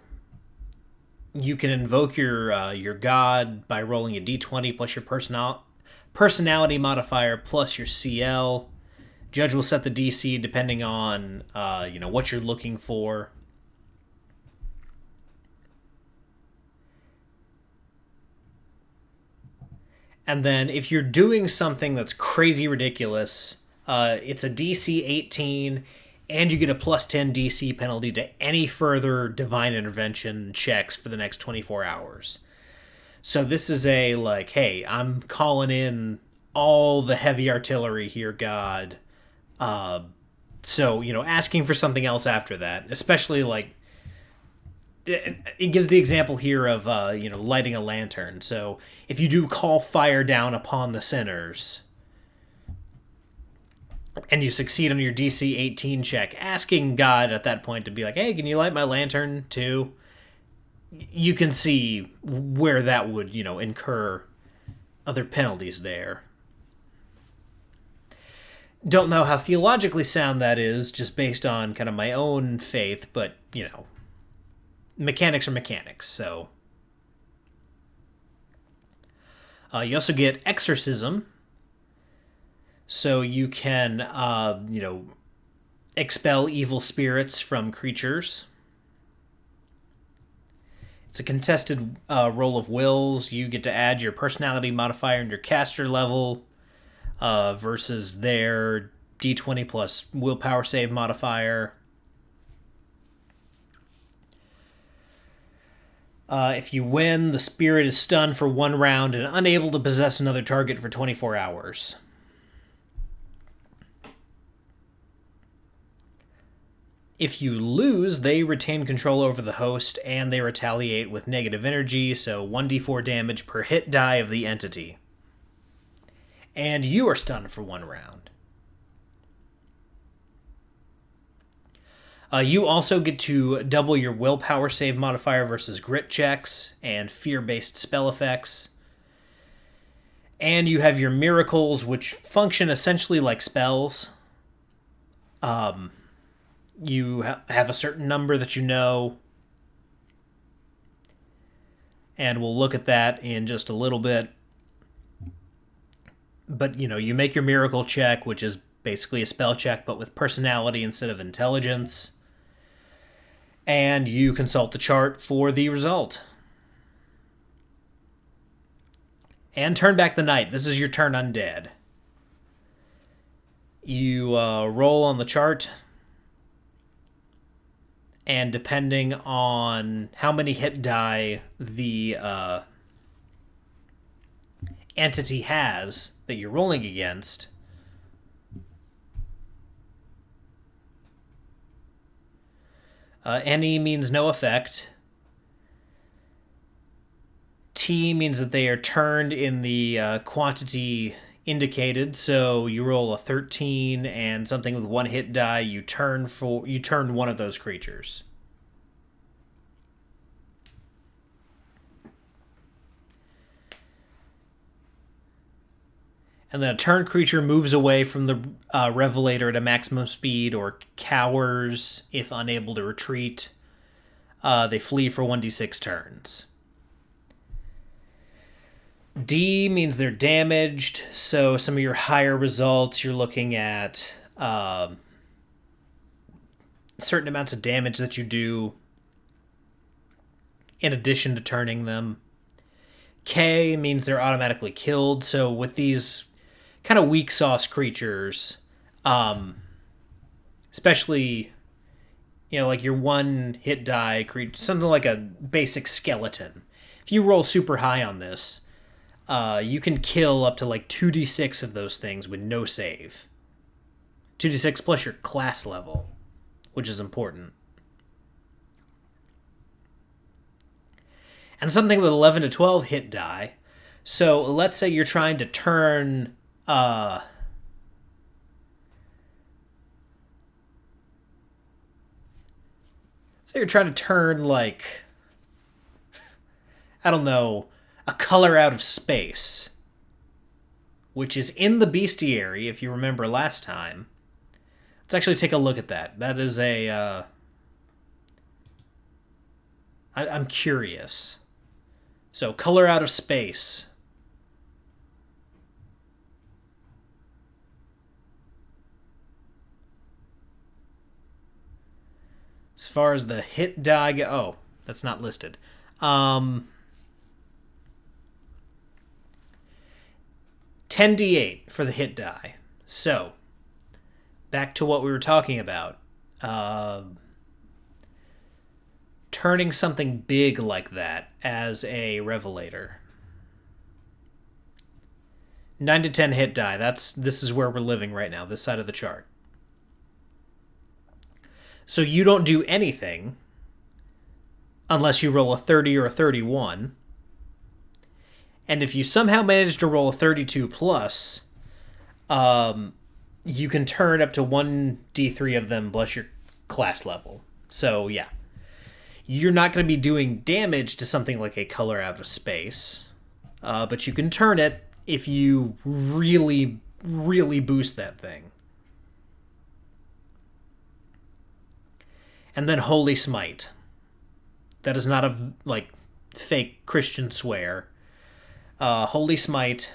you can invoke your god by rolling a d20 plus your personality modifier plus your CL. Judge will set the DC depending on what you're looking for. And then if you're doing something that's crazy ridiculous, it's a DC 18, and you get a plus 10 DC penalty to any further divine intervention checks for the next 24 hours. So this is a, hey, I'm calling in all the heavy artillery here, God. So, asking for something else after that, especially, it gives the example here of, lighting a lantern. So if you do call fire down upon the sinners and you succeed on your DC 18 check, asking God at that point to be like, hey, can you light my lantern too? You can see where that would, incur other penalties there. Don't know how theologically sound that is, just based on kind of my own faith, but, mechanics are mechanics, so. You also get Exorcism. So you can, expel evil spirits from creatures. It's a contested roll of wills. You get to add your personality modifier and your caster level versus their d20 plus willpower save modifier. If you win, the spirit is stunned for 1 round and unable to possess another target for 24 hours. If you lose, they retain control over the host and they retaliate with negative energy, so 1d4 damage per hit die of the entity. And you are stunned for 1 round. You also get to double your willpower save modifier versus grit checks and fear-based spell effects. And you have your miracles, which function essentially like spells. You have a certain number that you know. And we'll look at that in just a little bit. But, you make your miracle check, which is basically a spell check, but with personality instead of intelligence. And you consult the chart for the result. And turn back the night. This is your turn undead. You roll on the chart. And depending on how many hit die the entity has that you're rolling against, any means no effect. T means that they are turned in the quantity indicated. So you roll a 13 and something with 1 hit die, you turn one of those creatures. And then a turn creature moves away from the Revelator at a maximum speed or cowers if unable to retreat. They flee for 1d6 turns. D means they're damaged, so some of your higher results, you're looking at certain amounts of damage that you do in addition to turning them. K means they're automatically killed. So with these kind of weak sauce creatures, especially, like your one hit die creature, something like a basic skeleton. If you roll super high on this, you can kill up to like 2d6 of those things with no save. 2d6 plus your class level, which is important. And something with 11 to 12 hit die. So let's say you're trying to turn... say you're trying to turn, like... I don't know, a color out of space. Which is in the bestiary, if you remember last time. Let's actually take a look at that. That is a... I'm curious. So, color out of space. As far as the hit die go... Oh, that's not listed. 10d8 for the hit die. So, back to what we were talking about. Turning something big like that as a Revelator. 9 to 10 hit die. This is where we're living right now, this side of the chart. So you don't do anything unless you roll a 30 or a 31. And if you somehow manage to roll a 32 plus, you can turn up to 1d3 of them plus your class level. So, yeah. You're not going to be doing damage to something like a color out of space, but you can turn it if you really, really boost that thing. And then Holy Smite. That is not a, fake Christian swear. Holy Smite,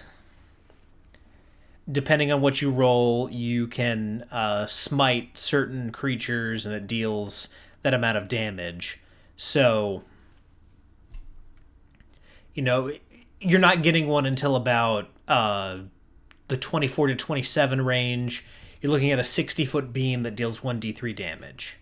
depending on what you roll, you can smite certain creatures, and it deals that amount of damage. So, you're not getting one until about the 24 to 27 range. You're looking at a 60-foot beam that deals 1d3 damage.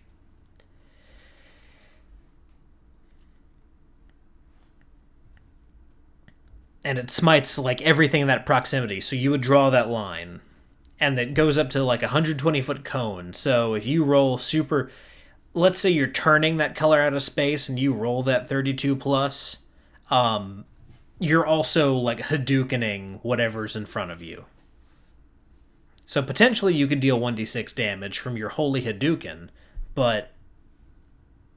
And it smites, everything in that proximity. So you would draw that line. And it goes up to, a 120-foot cone. So if you roll super... Let's say you're turning that color out of space and you roll that 32 plus, you're also Hadoukening whatever's in front of you. So potentially you could deal 1d6 damage from your Holy Hadouken, but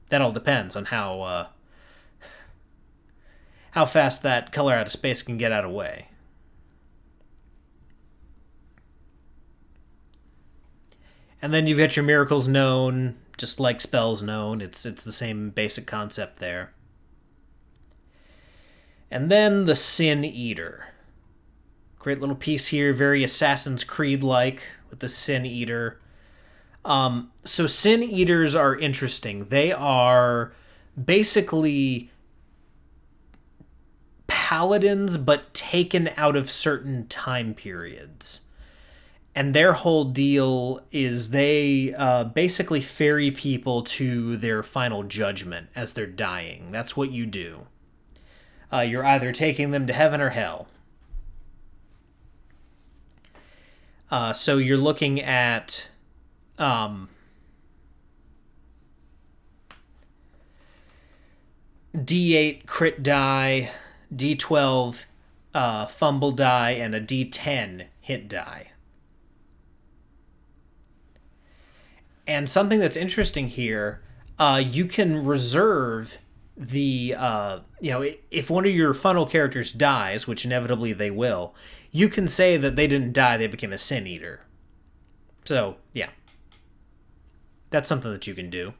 that all depends on how fast that color out of space can get out of the way. And then you've got your Miracles Known, just like Spells Known. It's the same basic concept there. And then the Sin Eater. Great little piece here, very Assassin's Creed-like with the Sin Eater. So Sin Eaters are interesting. They are basically paladins, but taken out of certain time periods. And their whole deal is they basically ferry people to their final judgment as they're dying. That's what you do. You're either taking them to heaven or hell. So you're looking at... D8 crit die, D12 fumble die, and a D10 hit die. And something that's interesting here, you can reserve the, if one of your funnel characters dies, which inevitably they will, you can say that they didn't die, they became a Sin Eater. So, yeah. That's something that you can do.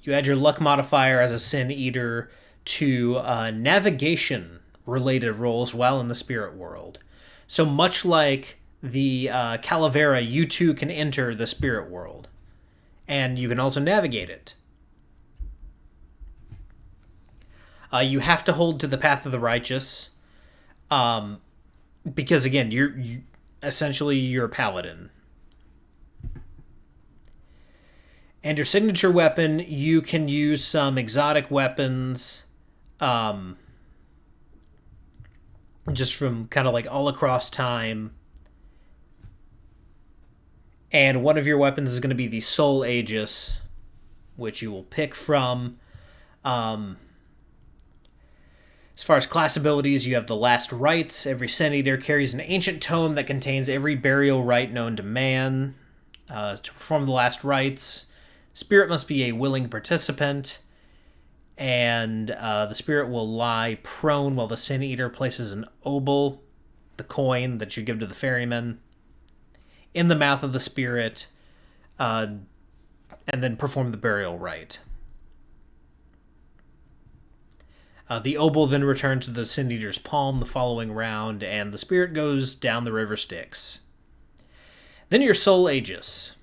You add your luck modifier as a Sin Eater to navigation-related rolls while in the spirit world. So much like the Calavera, you too can enter the spirit world. And you can also navigate it. You have to hold to the path of the righteous. Because, again, you're a paladin. And your signature weapon, you can use some exotic weapons, just from kind of like all across time. And one of your weapons is going to be the Soul Aegis, which you will pick from. As far as class abilities, you have the Last Rites. Every Sin Eater carries an ancient tome that contains every burial rite known to man. To perform the Last Rites, spirit must be a willing participant, and the spirit will lie prone while the Sin Eater places an obol, the coin that you give to the ferryman, in the mouth of the spirit, and then perform the burial rite. The obol then returns to the Sin Eater's palm the following round, and the spirit goes down the river Styx. Then your Soul Aegis.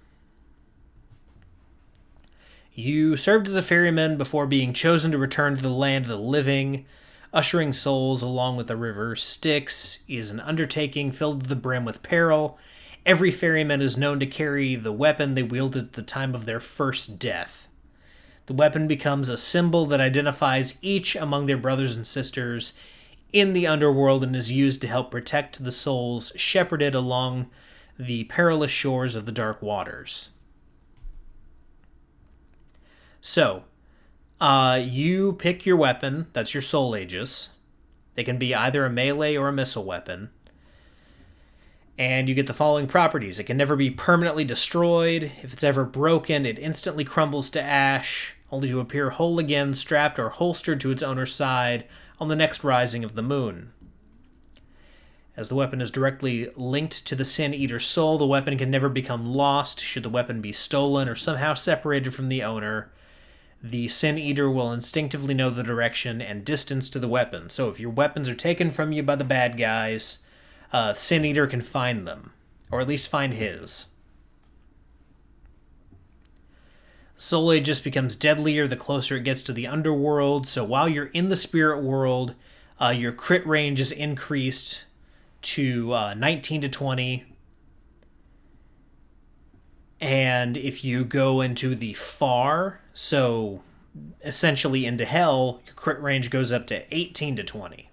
You served as a ferryman before being chosen to return to the land of the living. Ushering souls along with the river Styx is an undertaking filled to the brim with peril. Every ferryman is known to carry the weapon they wielded at the time of their first death. The weapon becomes a symbol that identifies each among their brothers and sisters in the underworld and is used to help protect the souls shepherded along the perilous shores of the dark waters. So, you pick your weapon. That's your Soul Aegis. It can be either a melee or a missile weapon. And you get the following properties. It can never be permanently destroyed. If it's ever broken, it instantly crumbles to ash, only to appear whole again, strapped or holstered to its owner's side on the next rising of the moon. As the weapon is directly linked to the Sin Eater's soul, the weapon can never become lost. Should the weapon be stolen or somehow separated from the owner, the Sin Eater will instinctively know the direction and distance to the weapon. So if your weapons are taken from you by the bad guys, Sin Eater can find them, or at least find his. Soul Aegis becomes deadlier the closer it gets to the underworld, so while you're in the spirit world, your crit range is increased to 19 to 20. And if you go into the far, so essentially into hell, your crit range goes up to 18 to 20.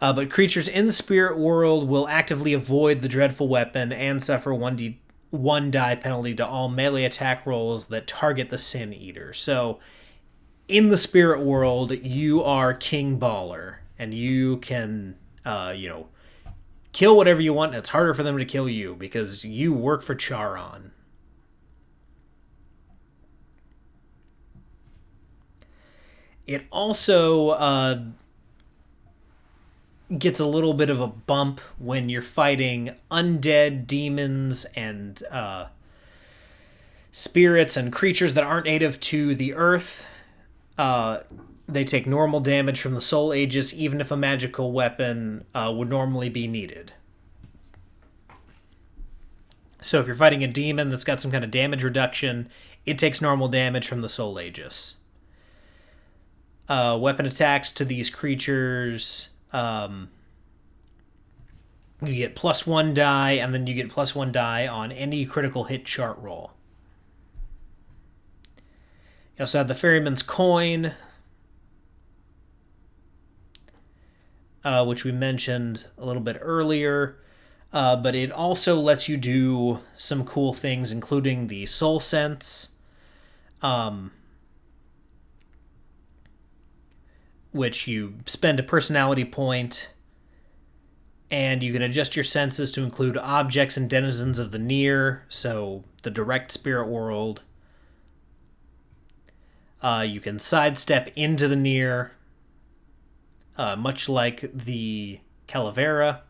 But creatures in the spirit world will actively avoid the dreadful weapon and suffer 1 die penalty to all melee attack rolls that target the Sin Eater. So, in the spirit world, you are King Baller, and you can, kill whatever you want, and it's harder for them to kill you because you work for Charon. It also gets a little bit of a bump when you're fighting undead demons and spirits and creatures that aren't native to the earth. They take normal damage from the Soul Aegis, even if a magical weapon would normally be needed. So if you're fighting a demon that's got some kind of damage reduction, it takes normal damage from the Soul Aegis. Weapon attacks to these creatures, you get +1 die, and then you get +1 die on any critical hit chart roll. You also have the Ferryman's Coin, which we mentioned a little bit earlier, but it also lets you do some cool things, including the Soul Sense, which you spend a personality point, and you can adjust your senses to include objects and denizens of the near, so the direct spirit world. You can sidestep into the near, much like the Calavera.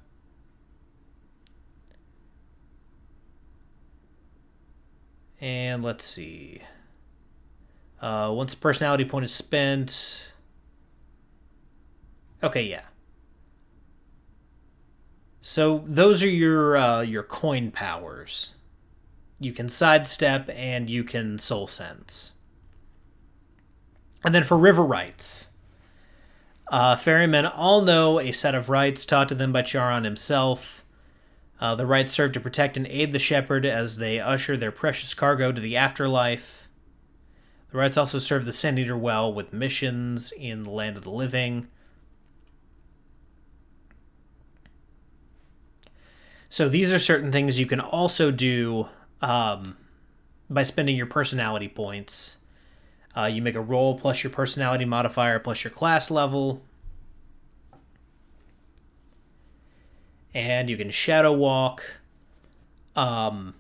And let's see. Once a personality point is spent, Okay, yeah. So those are your coin powers. You can sidestep and you can soul sense. And then for river rites, ferrymen all know a set of rites taught to them by Charon himself. The rites serve to protect and aid the shepherd as they usher their precious cargo to the afterlife. The rites also serve the Sin Eater well with missions in the land of the living. So these are certain things you can also do by spending your personality points. You make a roll plus your personality modifier plus your class level. And you can shadow walk. So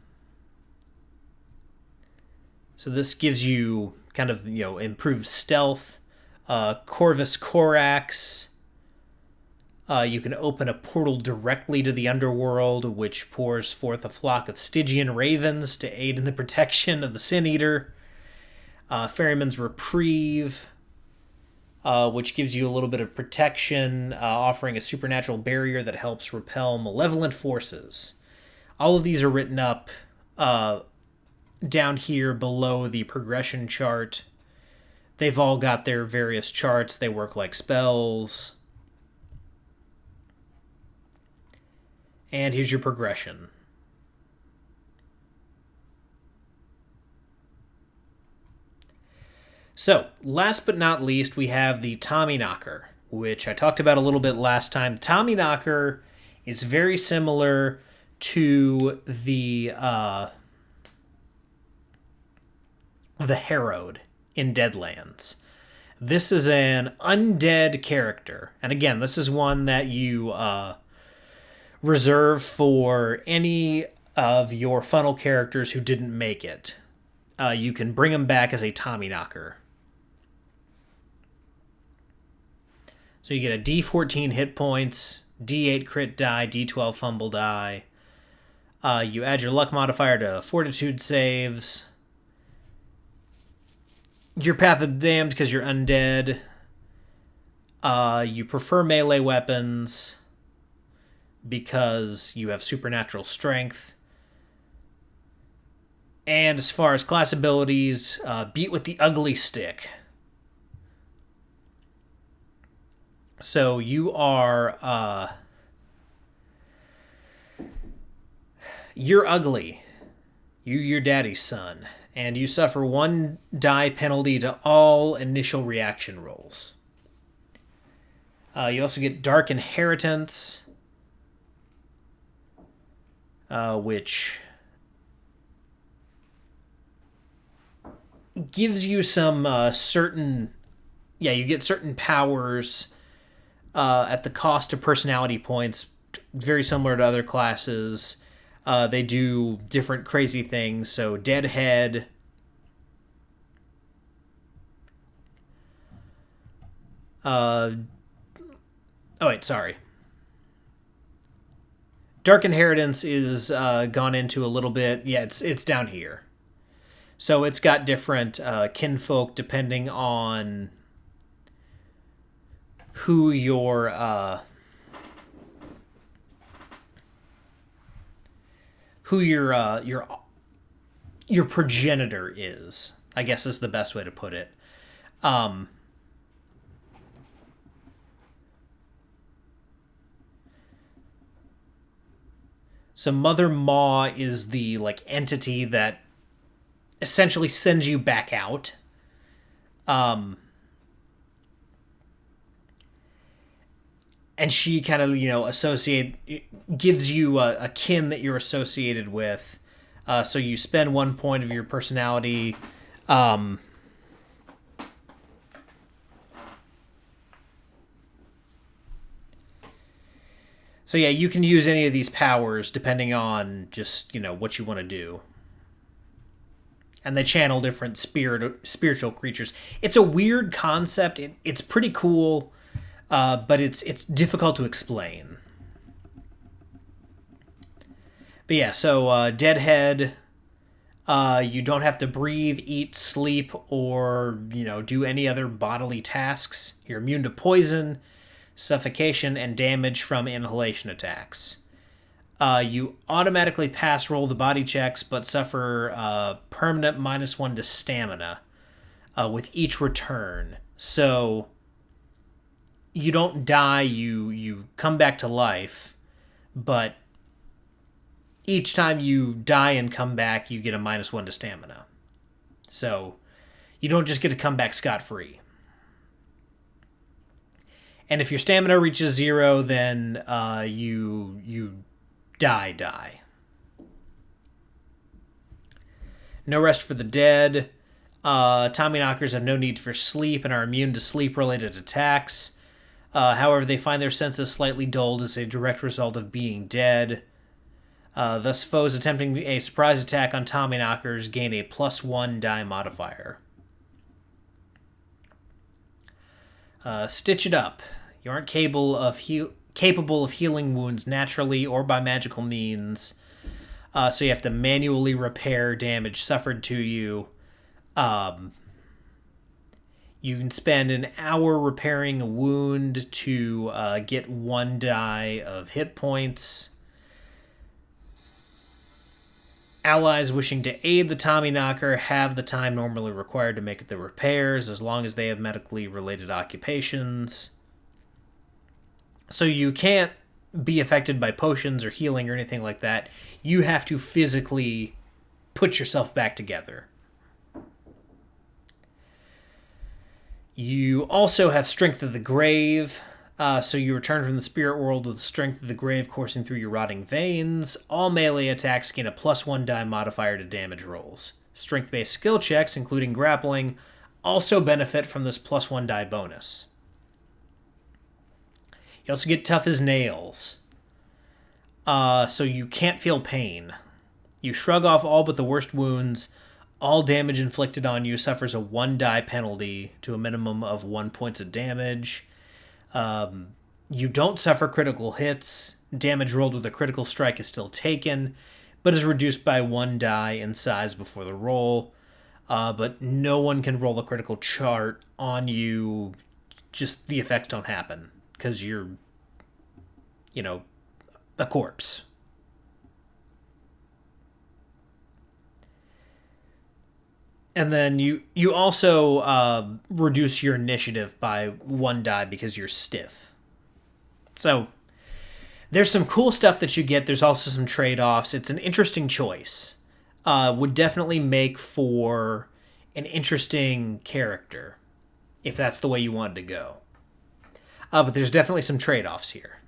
this gives you kind of, improved stealth. Corvus Corax. You can open a portal directly to the underworld, which pours forth a flock of Stygian ravens to aid in the protection of the Sin Eater. Ferryman's Reprieve, which gives you a little bit of protection, offering a supernatural barrier that helps repel malevolent forces. All of these are written up down here below the progression chart. They've all got their various charts. They work like spells. And here's your progression. So, last but not least, we have the Tommyknocker, which I talked about a little bit last time. Tommyknocker is very similar to the Harrowed in Deadlands. This is an undead character. And again, this is one that you reserve for any of your funnel characters who didn't make it. You can bring them back as a Tommyknocker. So you get a D14 hit points, D8 crit die, D12 fumble die. You add your luck modifier to fortitude saves. Your Path of the Damned because you're undead. You prefer melee weapons because you have supernatural strength. And as far as class abilities, beat with the ugly stick. So you are, you're ugly. You're your daddy's son. And you suffer 1 die penalty to all initial reaction rolls. You also get Dark Inheritance, which gives you some certain... Yeah, you get certain powers at the cost of personality points, very similar to other classes. They do different crazy things. So Deadhead. Dark Inheritance is gone into a little bit. Yeah, it's down here. So it's got different kinfolk depending on who your progenitor is, I guess is the best way to put it. So Mother Maw is the entity that essentially sends you back out. And she kind of, gives you a kin that you're associated with. So you spend 1 point of your personality. So yeah, you can use any of these powers depending on just, what you want to do. And they channel different spiritual creatures. It's a weird concept. It's pretty cool. But it's difficult to explain. But yeah, so Deadhead, you don't have to breathe, eat, sleep, or do any other bodily tasks. You're immune to poison. suffocation, and damage from inhalation attacks. You automatically pass roll the body checks, but suffer permanent -1 to stamina with each return. So you don't die, you come back to life, but each time you die and come back, you get a -1 to stamina. So you don't just get to come back scot-free. And if your stamina reaches 0, then you die. No rest for the dead. Tommyknockers have no need for sleep and are immune to sleep-related attacks. However, they find their senses slightly dulled as a direct result of being dead. Thus, foes attempting a surprise attack on Tommyknockers gain a +1 die modifier. Stitch it up. You aren't capable of healing wounds naturally or by magical means, so you have to manually repair damage suffered to you. You can spend an hour repairing a wound to get 1 die of hit points. Allies wishing to aid the Tommyknocker have the time normally required to make the repairs, as long as they have medically related occupations. So you can't be affected by potions or healing or anything like that. You have to physically put yourself back together. You also have Strength of the Grave, so you return from the spirit world with the Strength of the Grave coursing through your rotting veins. All melee attacks gain a +1 die modifier to damage rolls. Strength-based skill checks, including grappling, also benefit from this +1 die bonus. You also get Tough as Nails, so you can't feel pain. You shrug off all but the worst wounds. All damage inflicted on you suffers a 1 die penalty to a minimum of 1 point of damage. You don't suffer critical hits. Damage rolled with a critical strike is still taken, but is reduced by 1 die in size before the roll. But no one can roll a critical chart on you. Just the effects don't happen because you're, a corpse. And then you also reduce your initiative by 1 die because you're stiff. So there's some cool stuff that you get. There's also some trade-offs. It's an interesting choice. Would definitely make for an interesting character if that's the way you wanted to go. But there's definitely some trade-offs here.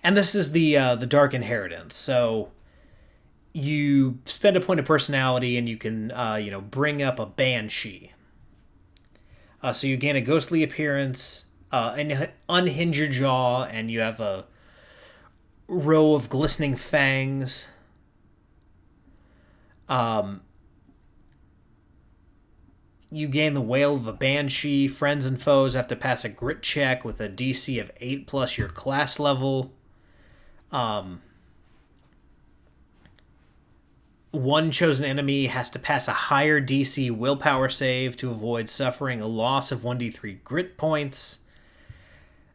And this is the Dark Inheritance. So you spend a point of personality and you can, bring up a Banshee. So you gain a ghostly appearance, unhinge your jaw, and you have a row of glistening fangs. You gain the Wail of a Banshee. Friends and foes have to pass a grit check with a DC of 8 plus your class level. One chosen enemy has to pass a higher DC willpower save to avoid suffering a loss of 1d3 grit points.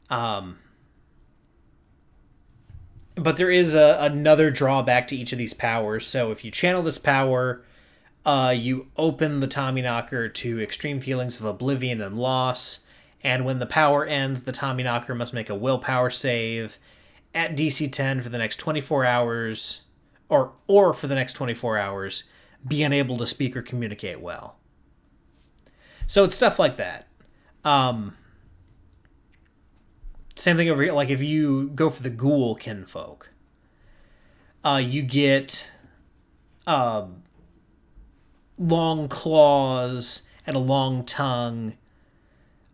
But there is another drawback to each of these powers. So if you channel this power, you open the Tommyknocker to extreme feelings of oblivion and loss. And when the power ends, the Tommyknocker must make a willpower save at DC 10 for the next 24 hours, or for the next 24 hours, be unable to speak or communicate well. So it's stuff like that. Same thing over here. Like if you go for the ghoul kinfolk, you get long claws and a long tongue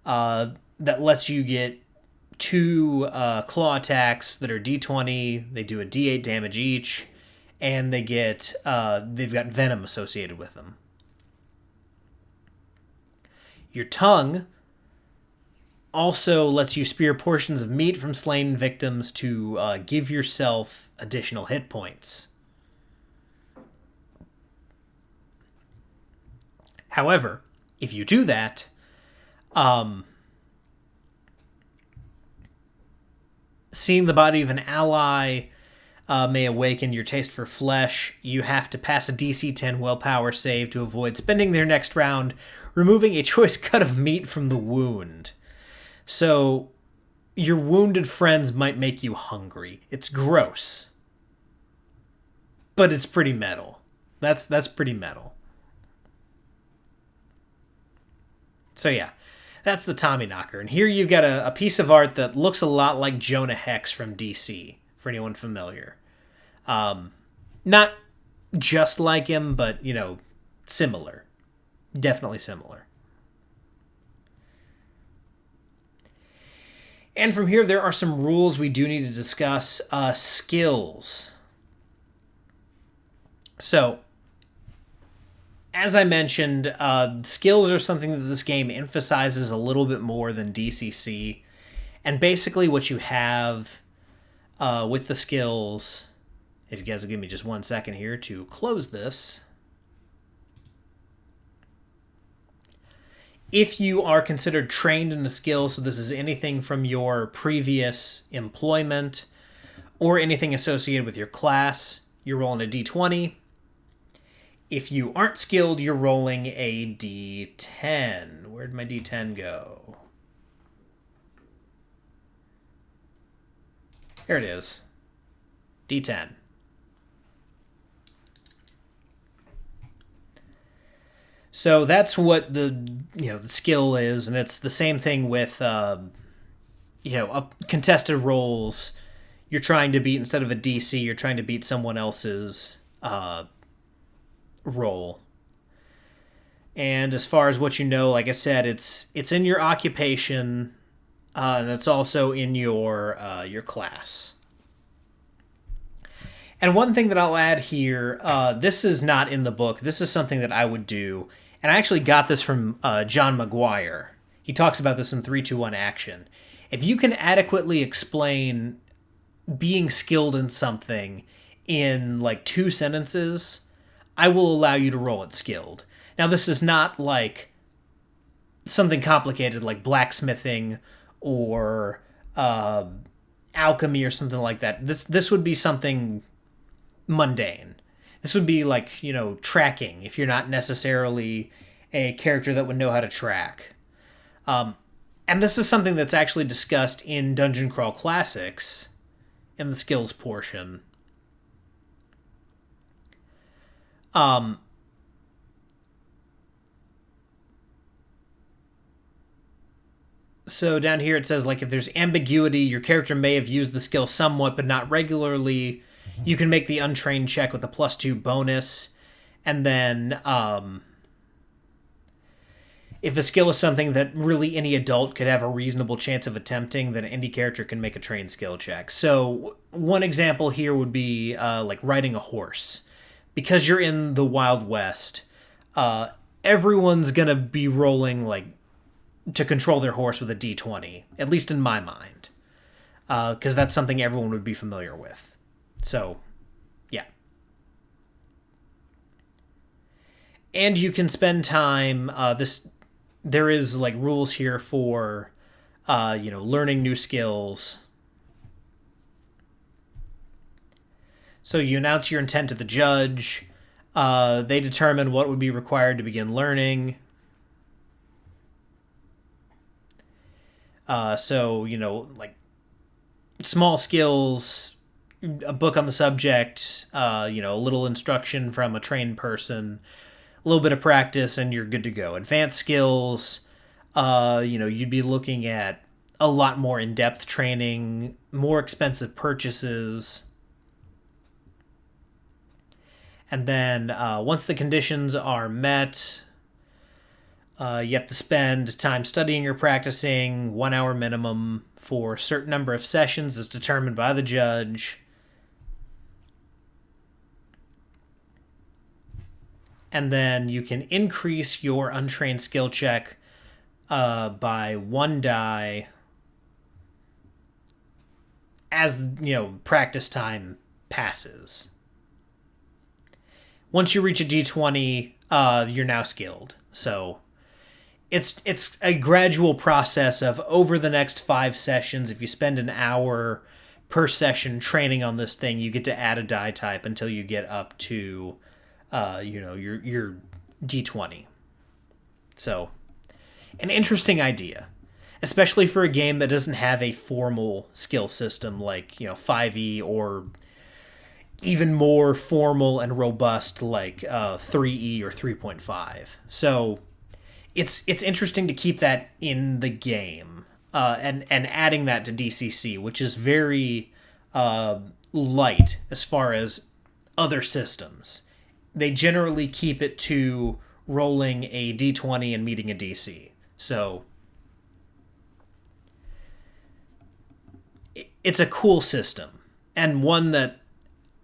that lets you get 2 claw attacks that are d20. They do a d8 damage each, and they've got venom associated with them. Your tongue also lets you spear portions of meat from slain victims to give yourself additional hit points. However, if you do that, seeing the body of an ally may awaken your taste for flesh. You have to pass a DC 10 willpower save to avoid spending their next round removing a choice cut of meat from the wound. So your wounded friends might make you hungry. It's gross. But it's pretty metal. That's pretty metal. So yeah, that's the Tommyknocker. And here you've got a piece of art that looks a lot like Jonah Hex from DC, for anyone familiar. Not just like him, but, similar. Definitely similar. And from here, there are some rules we do need to discuss. Skills. So, as I mentioned, skills are something that this game emphasizes a little bit more than DCC. And basically what you have with the skills, if you guys will give me just 1 second here to close this. If you are considered trained in a skill, so this is anything from your previous employment or anything associated with your class, you're rolling a d20. If you aren't skilled, you're rolling a d10. Where'd my d10 go? There it is. d10. So that's what the skill is, and it's the same thing with contested rolls. You're trying to beat, instead of a DC, you're trying to beat someone else's roll. And as far as what like I said, it's in your occupation, and it's also in your class. And one thing that I'll add here, this is not in the book. This is something that I would do. And I actually got this from John Maguire. He talks about this in 3-2-1 Action. If you can adequately explain being skilled in something in like 2 sentences, I will allow you to roll it skilled. Now, this is not like something complicated like blacksmithing or alchemy or something like that. This would be something mundane. This would be like, tracking, if you're not necessarily a character that would know how to track. And this is something that's actually discussed in Dungeon Crawl Classics in the skills portion. So down here it says, like, if there's ambiguity, your character may have used the skill somewhat, but not regularly. You can make the untrained check with a +2 bonus. And then if a skill is something that really any adult could have a reasonable chance of attempting, then any character can make a trained skill check. So one example here would be like riding a horse. Because you're in the Wild West, everyone's going to be rolling like to control their horse with a d20, at least in my mind. Because that's something everyone would be familiar with. So, yeah. And you can spend time, there is like rules here for, learning new skills. So you announce your intent to the judge. They determine what would be required to begin learning. Like small skills, a book on the subject, a little instruction from a trained person, a little bit of practice, and you're good to go. Advanced skills, you'd be looking at a lot more in-depth training, more expensive purchases. And then once the conditions are met, you have to spend time studying or practicing, 1 hour minimum for a certain number of sessions as determined by the judge. And then you can increase your untrained skill check by 1 die as, practice time passes. Once you reach a d20, you're now skilled. So it's a gradual process of over the next 5 sessions. If you spend an hour per session training on this thing, you get to add a die type until you get up to, your D20. So, an interesting idea, especially for a game that doesn't have a formal skill system like 5e, or even more formal and robust like 3e or 3.5. So it's interesting to keep that in the game, and adding that to DCC, which is very light as far as other systems. They generally keep it to rolling a D20 and meeting a DC. So it's a cool system, and one that,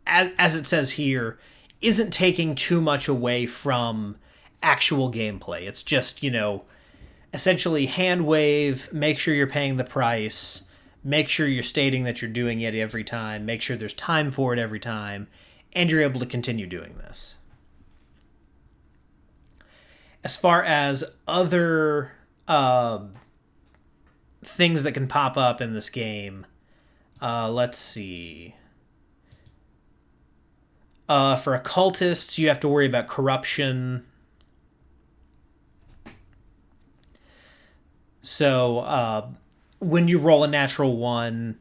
as it says here, isn't taking too much away from actual gameplay. It's just, essentially hand wave, make sure you're paying the price, make sure you're stating that you're doing it every time, make sure there's time for it every time, and you're able to continue doing this. As far as other things that can pop up in this game, let's see. For occultists, you have to worry about corruption. So when you roll a natural 1,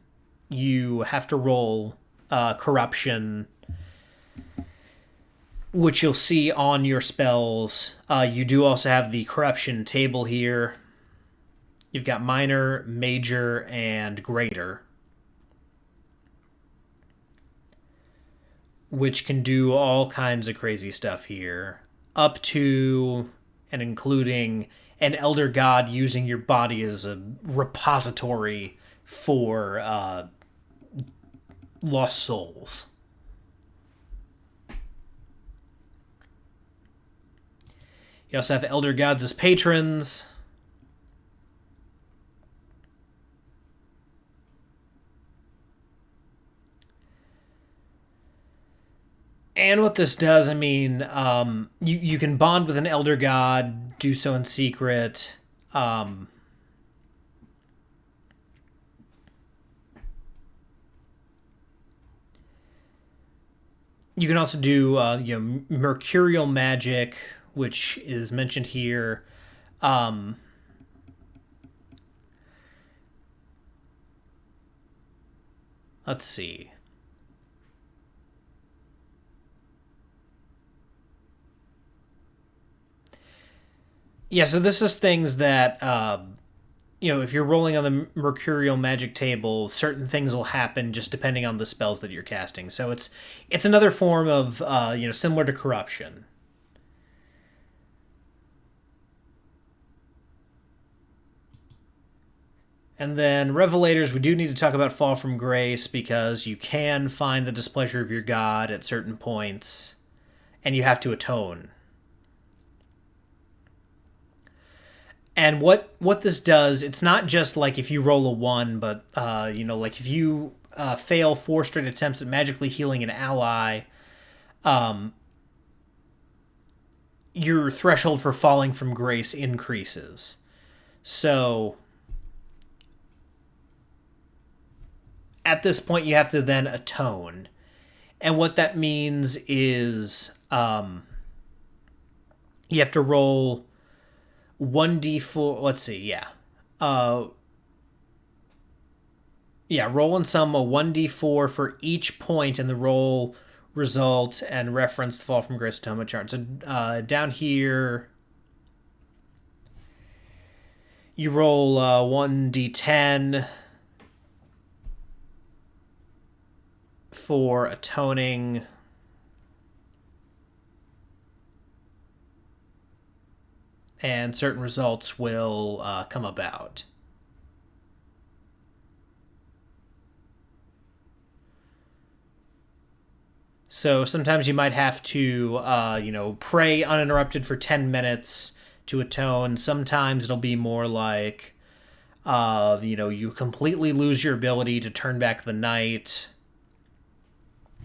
you have to roll corruption, which you'll see on your spells. You do also have the corruption table here. You've got minor, major, and greater, which can do all kinds of crazy stuff here, up to and including an elder god using your body as a repository for lost souls. You also have elder gods as patrons. And what this does, you can bond with an elder god, do so in secret. You can also do mercurial magic, which is mentioned here. Let's see. Yeah, so this is things that, if you're rolling on the mercurial magic table, certain things will happen just depending on the spells that you're casting. So it's another form of, similar to corruption. And then Revelators, we do need to talk about Fall from Grace, because you can find the displeasure of your god at certain points, and you have to atone. And what this does, it's not just like if you roll a 1, but, like if you fail 4 straight attempts at magically healing an ally, your threshold for falling from grace increases. So at this point, you have to then atone. And what that means is you have to roll 1d4. Let's see, roll and sum a 1d4 for each point in the roll result and reference the Fall from Grace Atonement chart. So down here, you roll 1d10 for atoning. And certain results will come about. So sometimes you might have to, pray uninterrupted for 10 minutes to atone. Sometimes it'll be more like, you completely lose your ability to turn back the night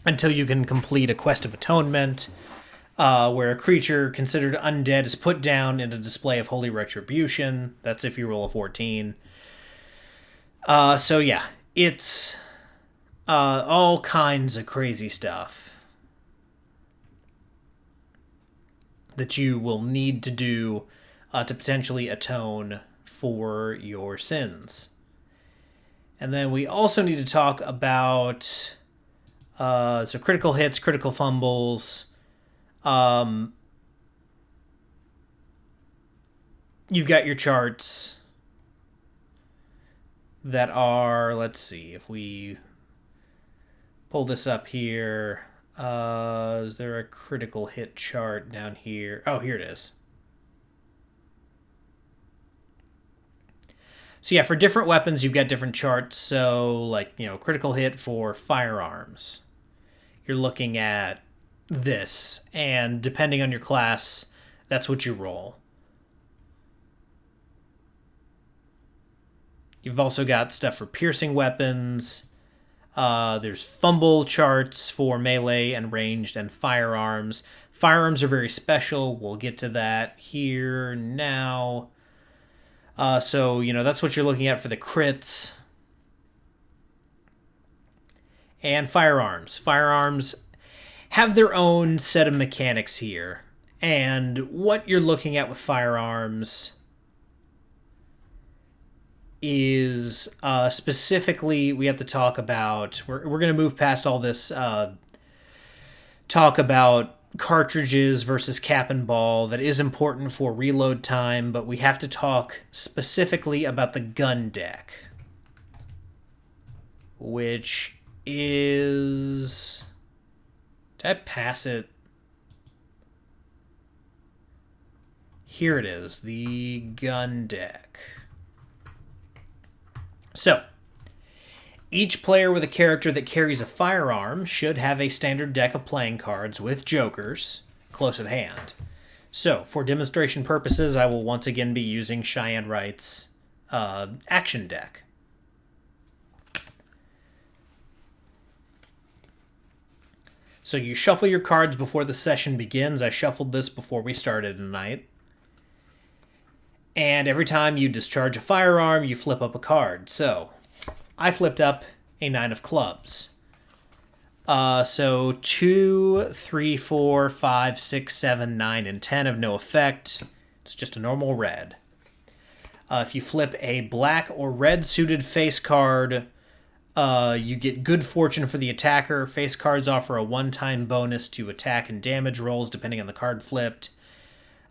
until you can complete a quest of atonement. Where a creature considered undead is put down in a display of holy retribution. That's if you roll a 14. It's all kinds of crazy stuff that you will need to do to potentially atone for your sins. And then we also need to talk about so critical hits, critical fumbles. You've got your charts that are, let's see, if we pull this up here, is there a critical hit chart down here? Oh, here it is. So yeah, for different weapons, you've got different charts. So like, critical hit for firearms, you're looking at this, and depending on your class, that's what you roll. You've also got stuff for piercing weapons. There's fumble charts for melee and ranged and firearms. Firearms are very special. We'll get to that here now. So, that's what you're looking at for the crits. And firearms. Firearms have their own set of mechanics here. And what you're looking at with firearms is specifically, we have to talk about, we're going to move past all this talk about cartridges versus cap and ball. That is important for reload time, but we have to talk specifically about the gun deck, which is, did I pass it? Here it is, the gun deck. So, each player with a character that carries a firearm should have a standard deck of playing cards with jokers close at hand. So, for demonstration purposes, I will once again be using Cheyenne Wright's action deck. So you shuffle your cards before the session begins. I shuffled this before we started tonight. And every time you discharge a firearm, you flip up a card. So, I flipped up a 9 of clubs. So 2, 3, 4, 5, 6, 7, 9, and 10 have no effect. It's just a normal red. If you flip a black or red suited face card, you get good fortune for the attacker. Face cards offer a one-time bonus to attack and damage rolls depending on the card flipped.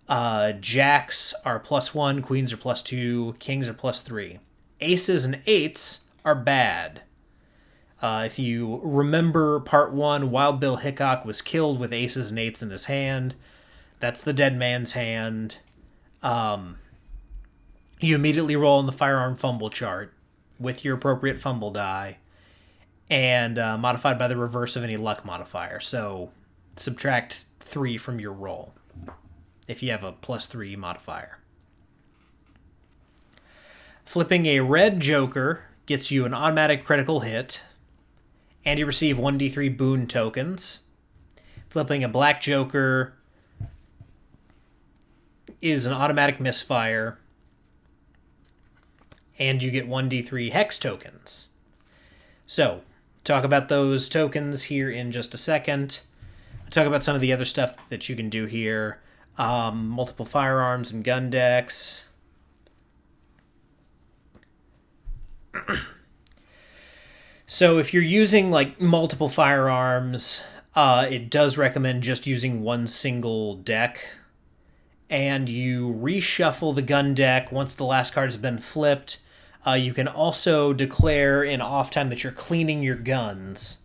Jacks are +1, queens are +2, kings are +3. Aces and eights are bad. If you remember part 1, Wild Bill Hickok was killed with aces and eights in his hand. That's the dead man's hand. You immediately roll on the firearm fumble chart with your appropriate fumble die, and modified by the reverse of any luck modifier. So subtract 3 from your roll if you have a +3 modifier. Flipping a red joker gets you an automatic critical hit, and you receive 1d3 boon tokens. Flipping a black joker is an automatic misfire, and you get 1d3 hex tokens. So, talk about those tokens here in just a second. I'll talk about some of the other stuff that you can do here. Multiple firearms and gun decks. So if you're using like multiple firearms, it does recommend just using one single deck. And you reshuffle the gun deck once the last card has been flipped. You can also declare in off time that you're cleaning your guns,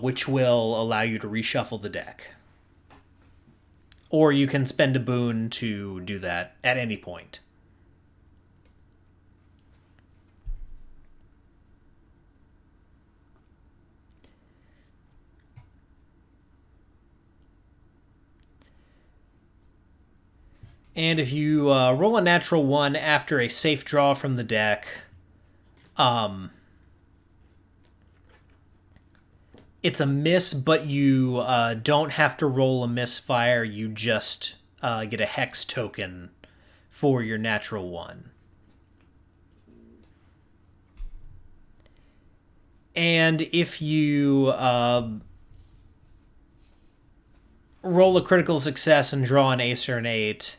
which will allow you to reshuffle the deck. Or you can spend a boon to do that at any point. And if you roll a natural 1 after a safe draw from the deck, it's a miss, but you don't have to roll a misfire. You just get a hex token for your natural 1. And if you roll a critical success and draw an ace or an 8,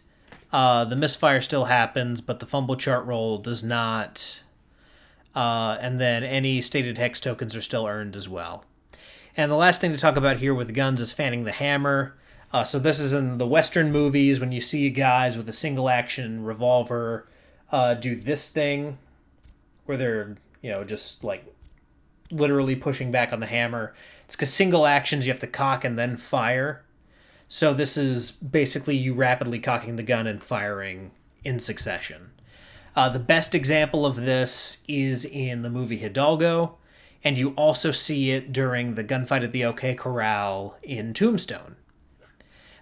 the misfire still happens, but the fumble chart roll does not. And then any stated hex tokens are still earned as well. And the last thing to talk about here with guns is fanning the hammer. So this is in the Western movies when you see guys with a single action revolver do this thing where they're, just like literally pushing back on the hammer. It's because single actions you have to cock and then fire. So this is basically you rapidly cocking the gun and firing in succession. The best example of this is in the movie Hidalgo, and you also see it during the gunfight at the OK Corral in Tombstone.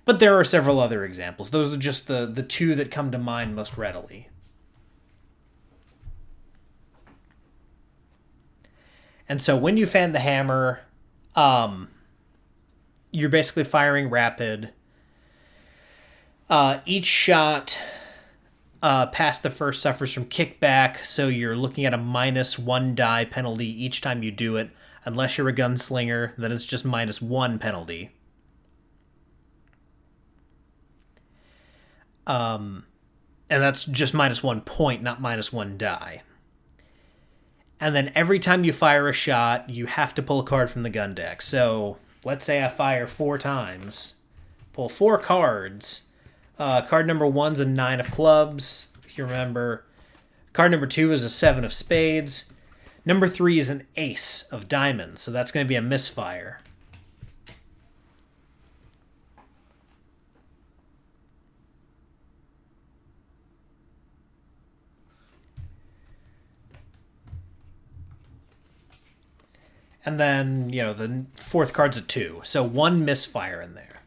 But there are several other examples. Those are just the two that come to mind most readily. And so when you fan the hammer, you're basically firing rapid. Each shot past the first suffers from kickback, so you're looking at a -1 die penalty each time you do it. Unless you're a gunslinger, then it's just -1 penalty. And that's just -1 point, not -1 die. And then every time you fire a shot, you have to pull a card from the gun deck. So let's say I fire 4 times. Pull 4 cards. Card number 1's a 9 of clubs, if you remember. Card number 2 is a 7 of spades. Number 3 is an ace of diamonds, so that's going to be a misfire. And then, the 4th card's a 2. So 1 misfire in there.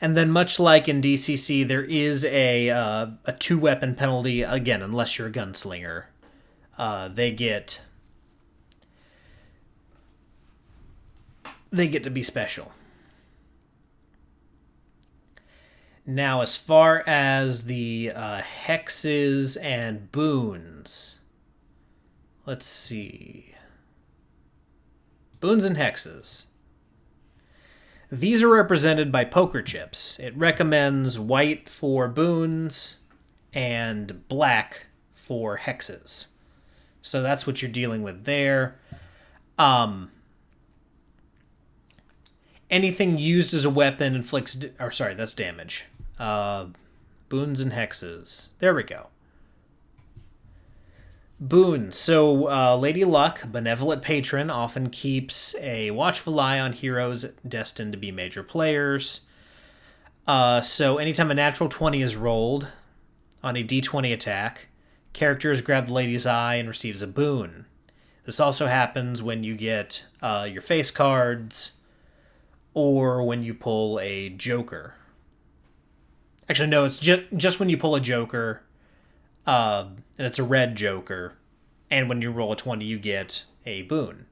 And then much like in DCC, there is a 2-weapon penalty, again, unless you're a gunslinger. They get to be special. Now, as far as the hexes and boons, let's see. Boons and hexes. These are represented by poker chips. It recommends white for boons and black for hexes. So that's what you're dealing with there. Anything used as a weapon inflicts... that's damage. Boons and hexes. There we go. Boons. So, Lady Luck, benevolent patron, often keeps a watchful eye on heroes destined to be major players. So, anytime a natural 20 is rolled on a d20 attack, characters grab the lady's eye and receives a boon. This also happens when you get your face cards or when you pull a joker. Actually, no, it's just when you pull a joker... and it's a red joker, and when you roll a 20, you get a boon.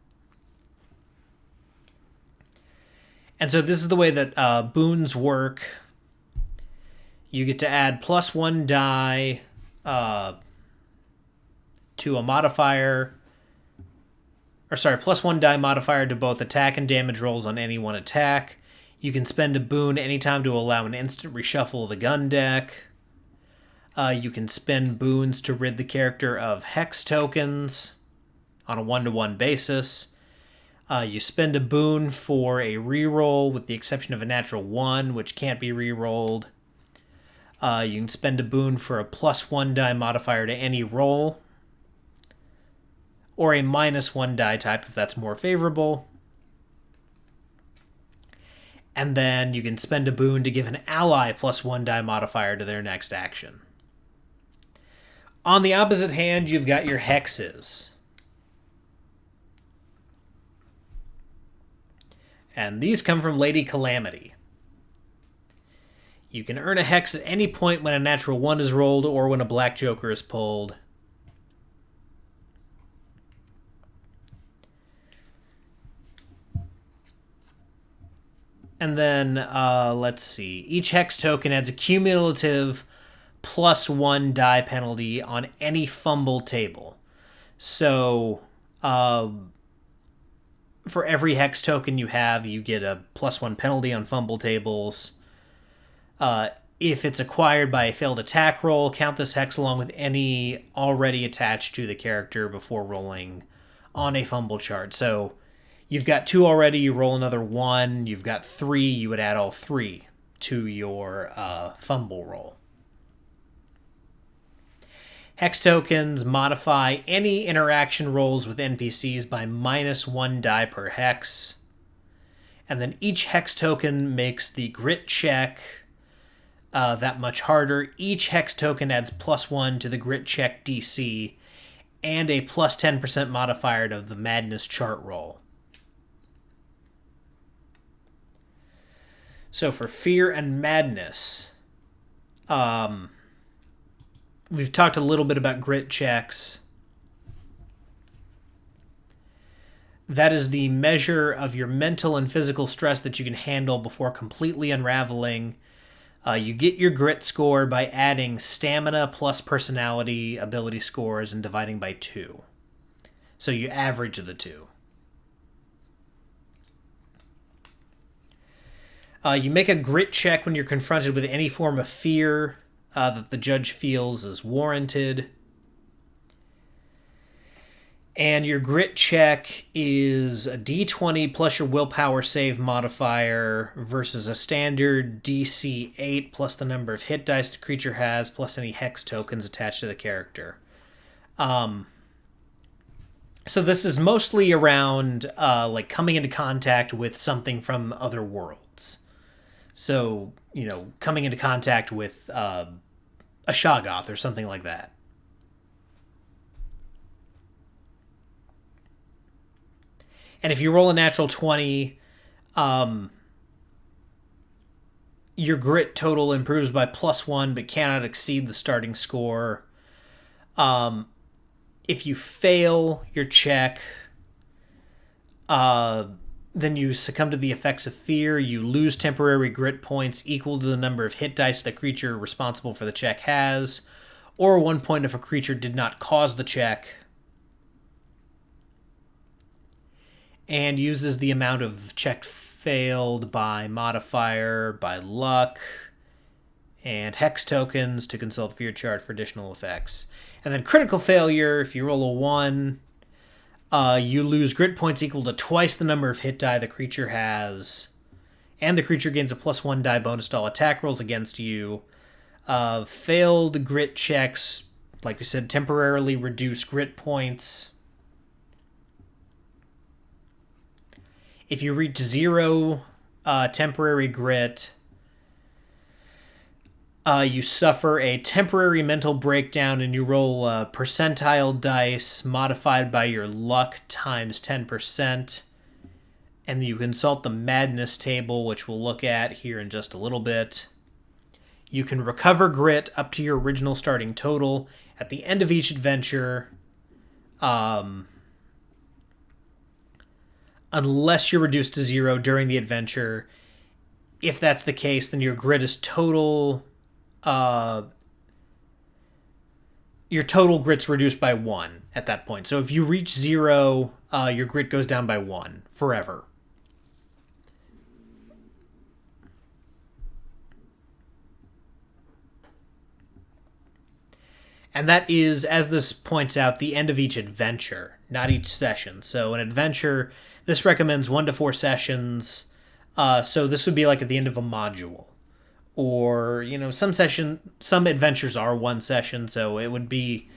And so this is the way that boons work. You get to add +1 die to a modifier, +1 die modifier to both attack and damage rolls on any one attack. You can spend a boon anytime to allow an instant reshuffle of the gun deck. You can spend boons to rid the character of hex tokens on a 1-to-1 basis. You spend a boon for a reroll with the exception of a natural 1, which can't be rerolled. You can spend a boon for a +1 die modifier to any roll, or a -1 die type if that's more favorable. And then you can spend a boon to give an ally +1 die modifier to their next action. On the opposite hand, you've got your hexes. And these come from Lady Calamity. You can earn a hex at any point when a natural 1 is rolled or when a black joker is pulled. And then, let's see. Each hex token adds a cumulative +1 die penalty on any fumble table. So for every hex token you have, you get a +1 penalty on fumble tables. If it's acquired by a failed attack roll, count this hex along with any already attached to the character before rolling on a fumble chart. So you've got 2 already, you roll another 1. You've got 3, you would add all 3 to your fumble roll. Hex tokens modify any interaction rolls with NPCs by -1 die per hex. And then each hex token makes the grit check that much harder. Each hex token adds +1 to the grit check DC and a +10% modifier to the madness chart roll. So for fear and madness, we've talked a little bit about grit checks. That is the measure of your mental and physical stress that you can handle before completely unraveling. You get your grit score by adding stamina plus personality ability scores and dividing by 2. So you average the 2. You make a grit check when you're confronted with any form of fear that the judge feels is warranted. And your grit check is a d20 plus your willpower save modifier versus a standard DC 8 plus the number of hit dice the creature has plus any hex tokens attached to the character. So this is mostly around like coming into contact with something from other worlds. So, coming into contact with a Shoggoth or something like that. And if you roll a natural 20, your grit total improves by +1 but cannot exceed the starting score. If you fail your check, then you succumb to the effects of fear. You lose temporary grit points equal to the number of hit dice the creature responsible for the check has, or 1 point if a creature did not cause the check. And uses the amount of check failed by modifier, by luck, and hex tokens to consult fear chart for additional effects. And then critical failure, if you roll a 1, you lose grit points equal to twice the number of hit die the creature has, and the creature gains a +1 die bonus to all attack rolls against you. Failed grit checks, like we said, temporarily reduce grit points. If you reach 0 temporary grit, you suffer a temporary mental breakdown and you roll percentile dice modified by your luck times 10%. And you consult the madness table, which we'll look at here in just a little bit. You can recover grit up to your original starting total at the end of each adventure. Unless you're reduced to 0 during the adventure. If that's the case, then your grit is total. Your total grit's reduced by 1 at that point. So if you reach 0, your grit goes down by 1 forever. And that is, as this points out, the end of each adventure, not each session. So an adventure, this recommends 1 to 4 sessions. So this would be like at the end of a module. Or, some adventures are 1 session, so it would be,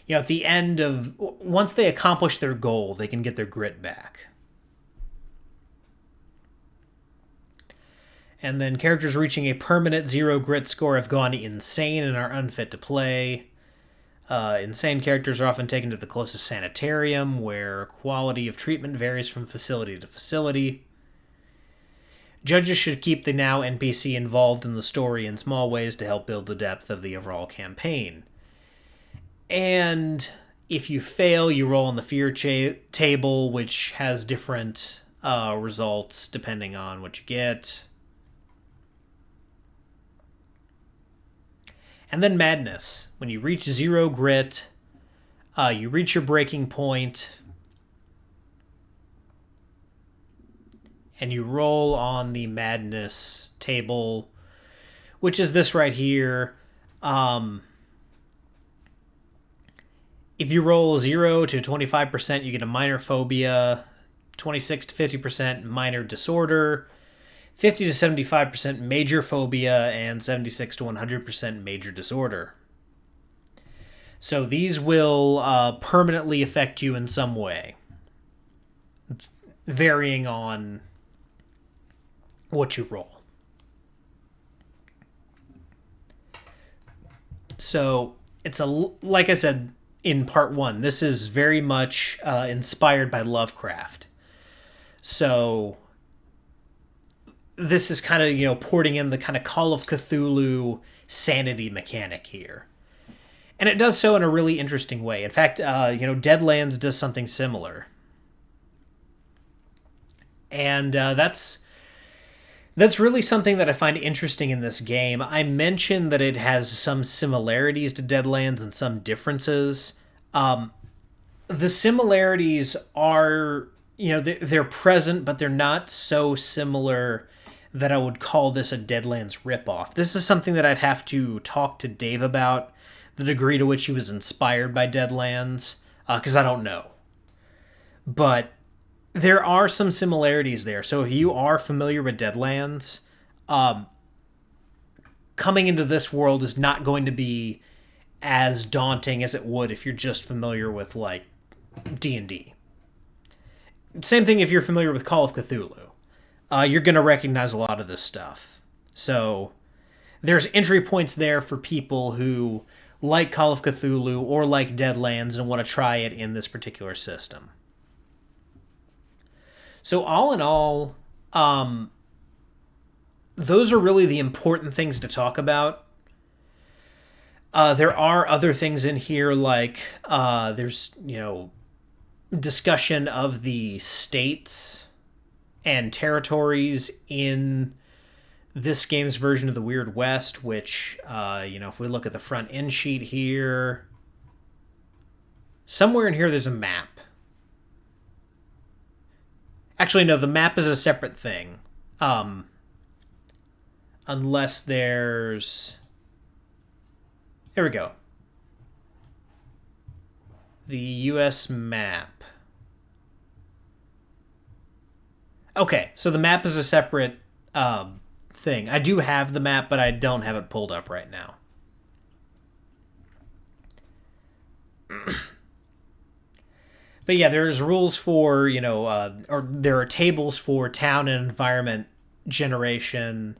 at the end of, once they accomplish their goal, they can get their grit back. And then characters reaching a permanent 0 grit score have gone insane and are unfit to play. Insane characters are often taken to the closest sanitarium, where quality of treatment varies from facility to facility. Judges should keep the now NPC involved in the story in small ways to help build the depth of the overall campaign. And if you fail, you roll on the fear table, which has different results depending on what you get. And then Madness. When you reach 0 grit, you reach your breaking point, and you roll on the Madness table, which is this right here. If you roll 0 to 25%, you get a minor phobia, 26 to 50% minor disorder, 50 to 75% major phobia, and 76 to 100% major disorder. So these will permanently affect you in some way, varying on what you roll. So it's like I said in part 1, this is very much inspired by Lovecraft. So this is kind of, porting in the kind of Call of Cthulhu sanity mechanic here. And it does so in a really interesting way. In fact, Deadlands does something similar. And that's really something that I find interesting in this game. I mentioned that it has some similarities to Deadlands and some differences. The similarities are, they're present, but they're not so similar that I would call this a Deadlands ripoff. This is something that I'd have to talk to Dave about, the degree to which he was inspired by Deadlands, because I don't know. But there are some similarities there. So if you are familiar with Deadlands, coming into this world is not going to be as daunting as it would if you're just familiar with, like, D&D. Same thing if you're familiar with Call of Cthulhu. You're going to recognize a lot of this stuff. So there's entry points there for people who like Call of Cthulhu or like Deadlands and want to try it in this particular system. So all in all, those are really the important things to talk about. There are other things in here, like there's, discussion of the states and territories in this game's version of the Weird West, which, if we look at the front end sheet here, somewhere in here there's a map. Actually, no, the map is a separate thing. Unless there's... Here we go. The U.S. map. Okay, so the map is a separate thing. I do have the map, but I don't have it pulled up right now. But yeah, there's rules for, or there are tables for town and environment generation,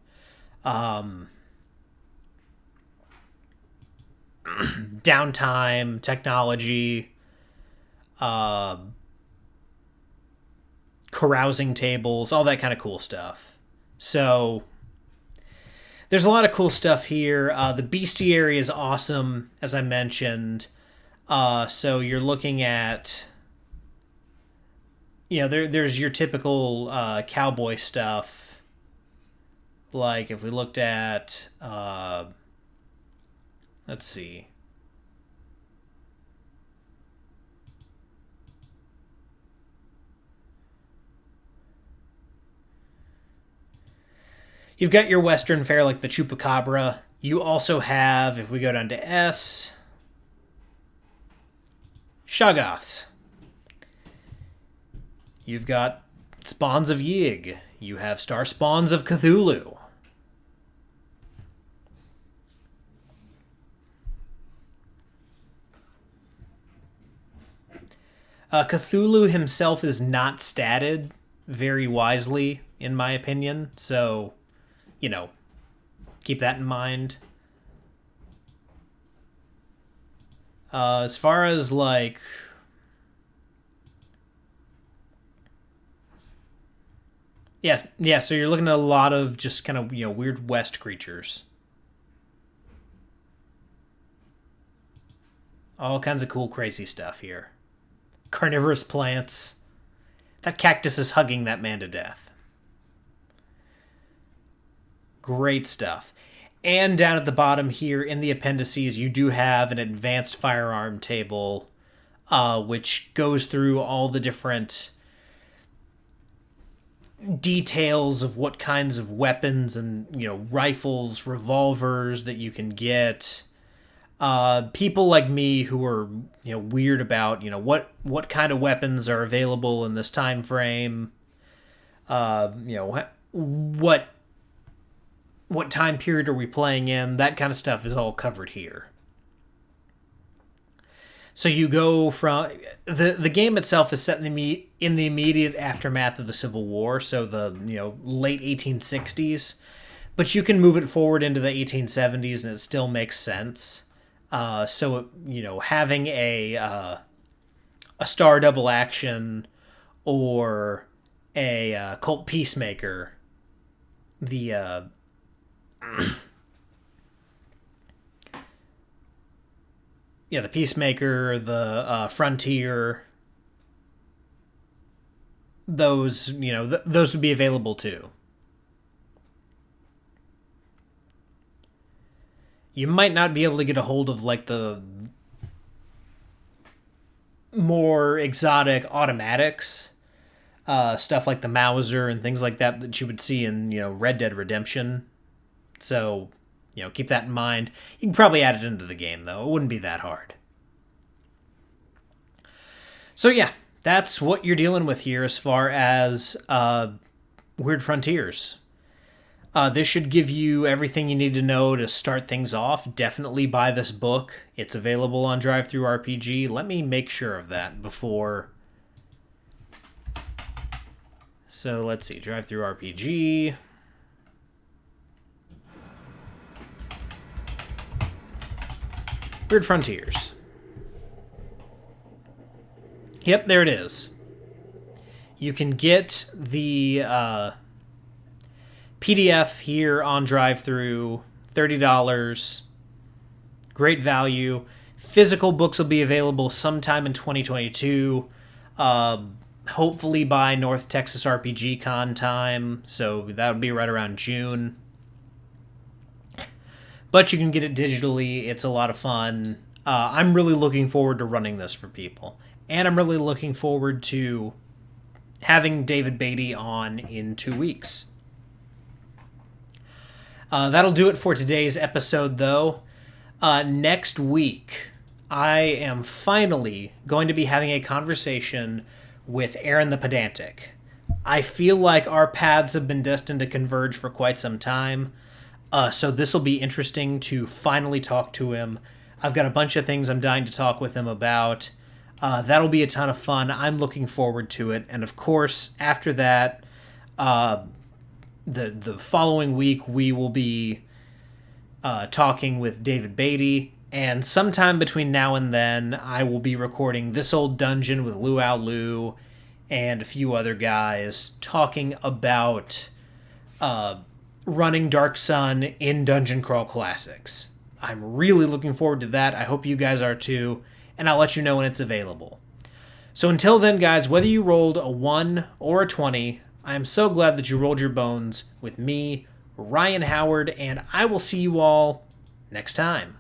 downtime, technology, carousing tables, all that kind of cool stuff. So there's a lot of cool stuff here. The bestiary is awesome, as I mentioned. So you're looking at... there's your typical cowboy stuff. Like if we looked at, let's see. You've got your Western fare like the Chupacabra. You also have, if we go down to S, Shoggoths. You've got Spawns of Yig. You have Star Spawns of Cthulhu. Cthulhu himself is not statted very wisely, in my opinion. So, keep that in mind. As far as, like... Yeah, so you're looking at a lot of just kind of, Weird West creatures. All kinds of cool, crazy stuff here. Carnivorous plants. That cactus is hugging that man to death. Great stuff. And down at the bottom here in the appendices, you do have an advanced firearm table, which goes through all the different details of what kinds of weapons and, rifles, revolvers that you can get. People like me who are, weird about, what kind of weapons are available in this time frame, what time period are we playing in, that kind of stuff is all covered here. So you go from the game itself is set in the immediate aftermath of the Civil War, so the late 1860s, but you can move it forward into the 1870s and it still makes sense. So having a star double action or a cult peacemaker, the the Peacemaker, the Frontier, those, those would be available too. You might not be able to get a hold of, like, the more exotic automatics, stuff like the Mauser and things like that you would see in, Red Dead Redemption. So, keep that in mind. You can probably add it into the game, though. It wouldn't be that hard. So, yeah, that's what you're dealing with here as far as Weird Frontiers. This should give you everything you need to know to start things off. Definitely buy this book. It's available on DriveThruRPG. Let me make sure of that before. So, let's see. DriveThruRPG. Weird Frontiers. Yep, there it is. You can get the PDF here on DriveThru, $30. Great value. Physical books will be available sometime in 2022. Hopefully by North Texas RPG Con time. So that would be right around June. But you can get it digitally. It's a lot of fun. I'm really looking forward to running this for people. And I'm really looking forward to having David Beatty on in 2 weeks. That'll do it for today's episode, though. Next week, I am finally going to be having a conversation with Aaron the Pedantic. I feel like our paths have been destined to converge for quite some time. So this will be interesting to finally talk to him. I've got a bunch of things I'm dying to talk with him about. That'll be a ton of fun. I'm looking forward to it. And of course, after that, the following week, we will be talking with David Beatty. And sometime between now and then, I will be recording This Old Dungeon with Luau Lu and a few other guys talking about running Dark Sun in Dungeon Crawl Classics. I'm really looking forward to that. I hope you guys are too, and I'll let you know when it's available. So until then, guys, whether you rolled a 1 or a 20, I am so glad that you rolled your bones with me, Ryan Howard, and I will see you all next time.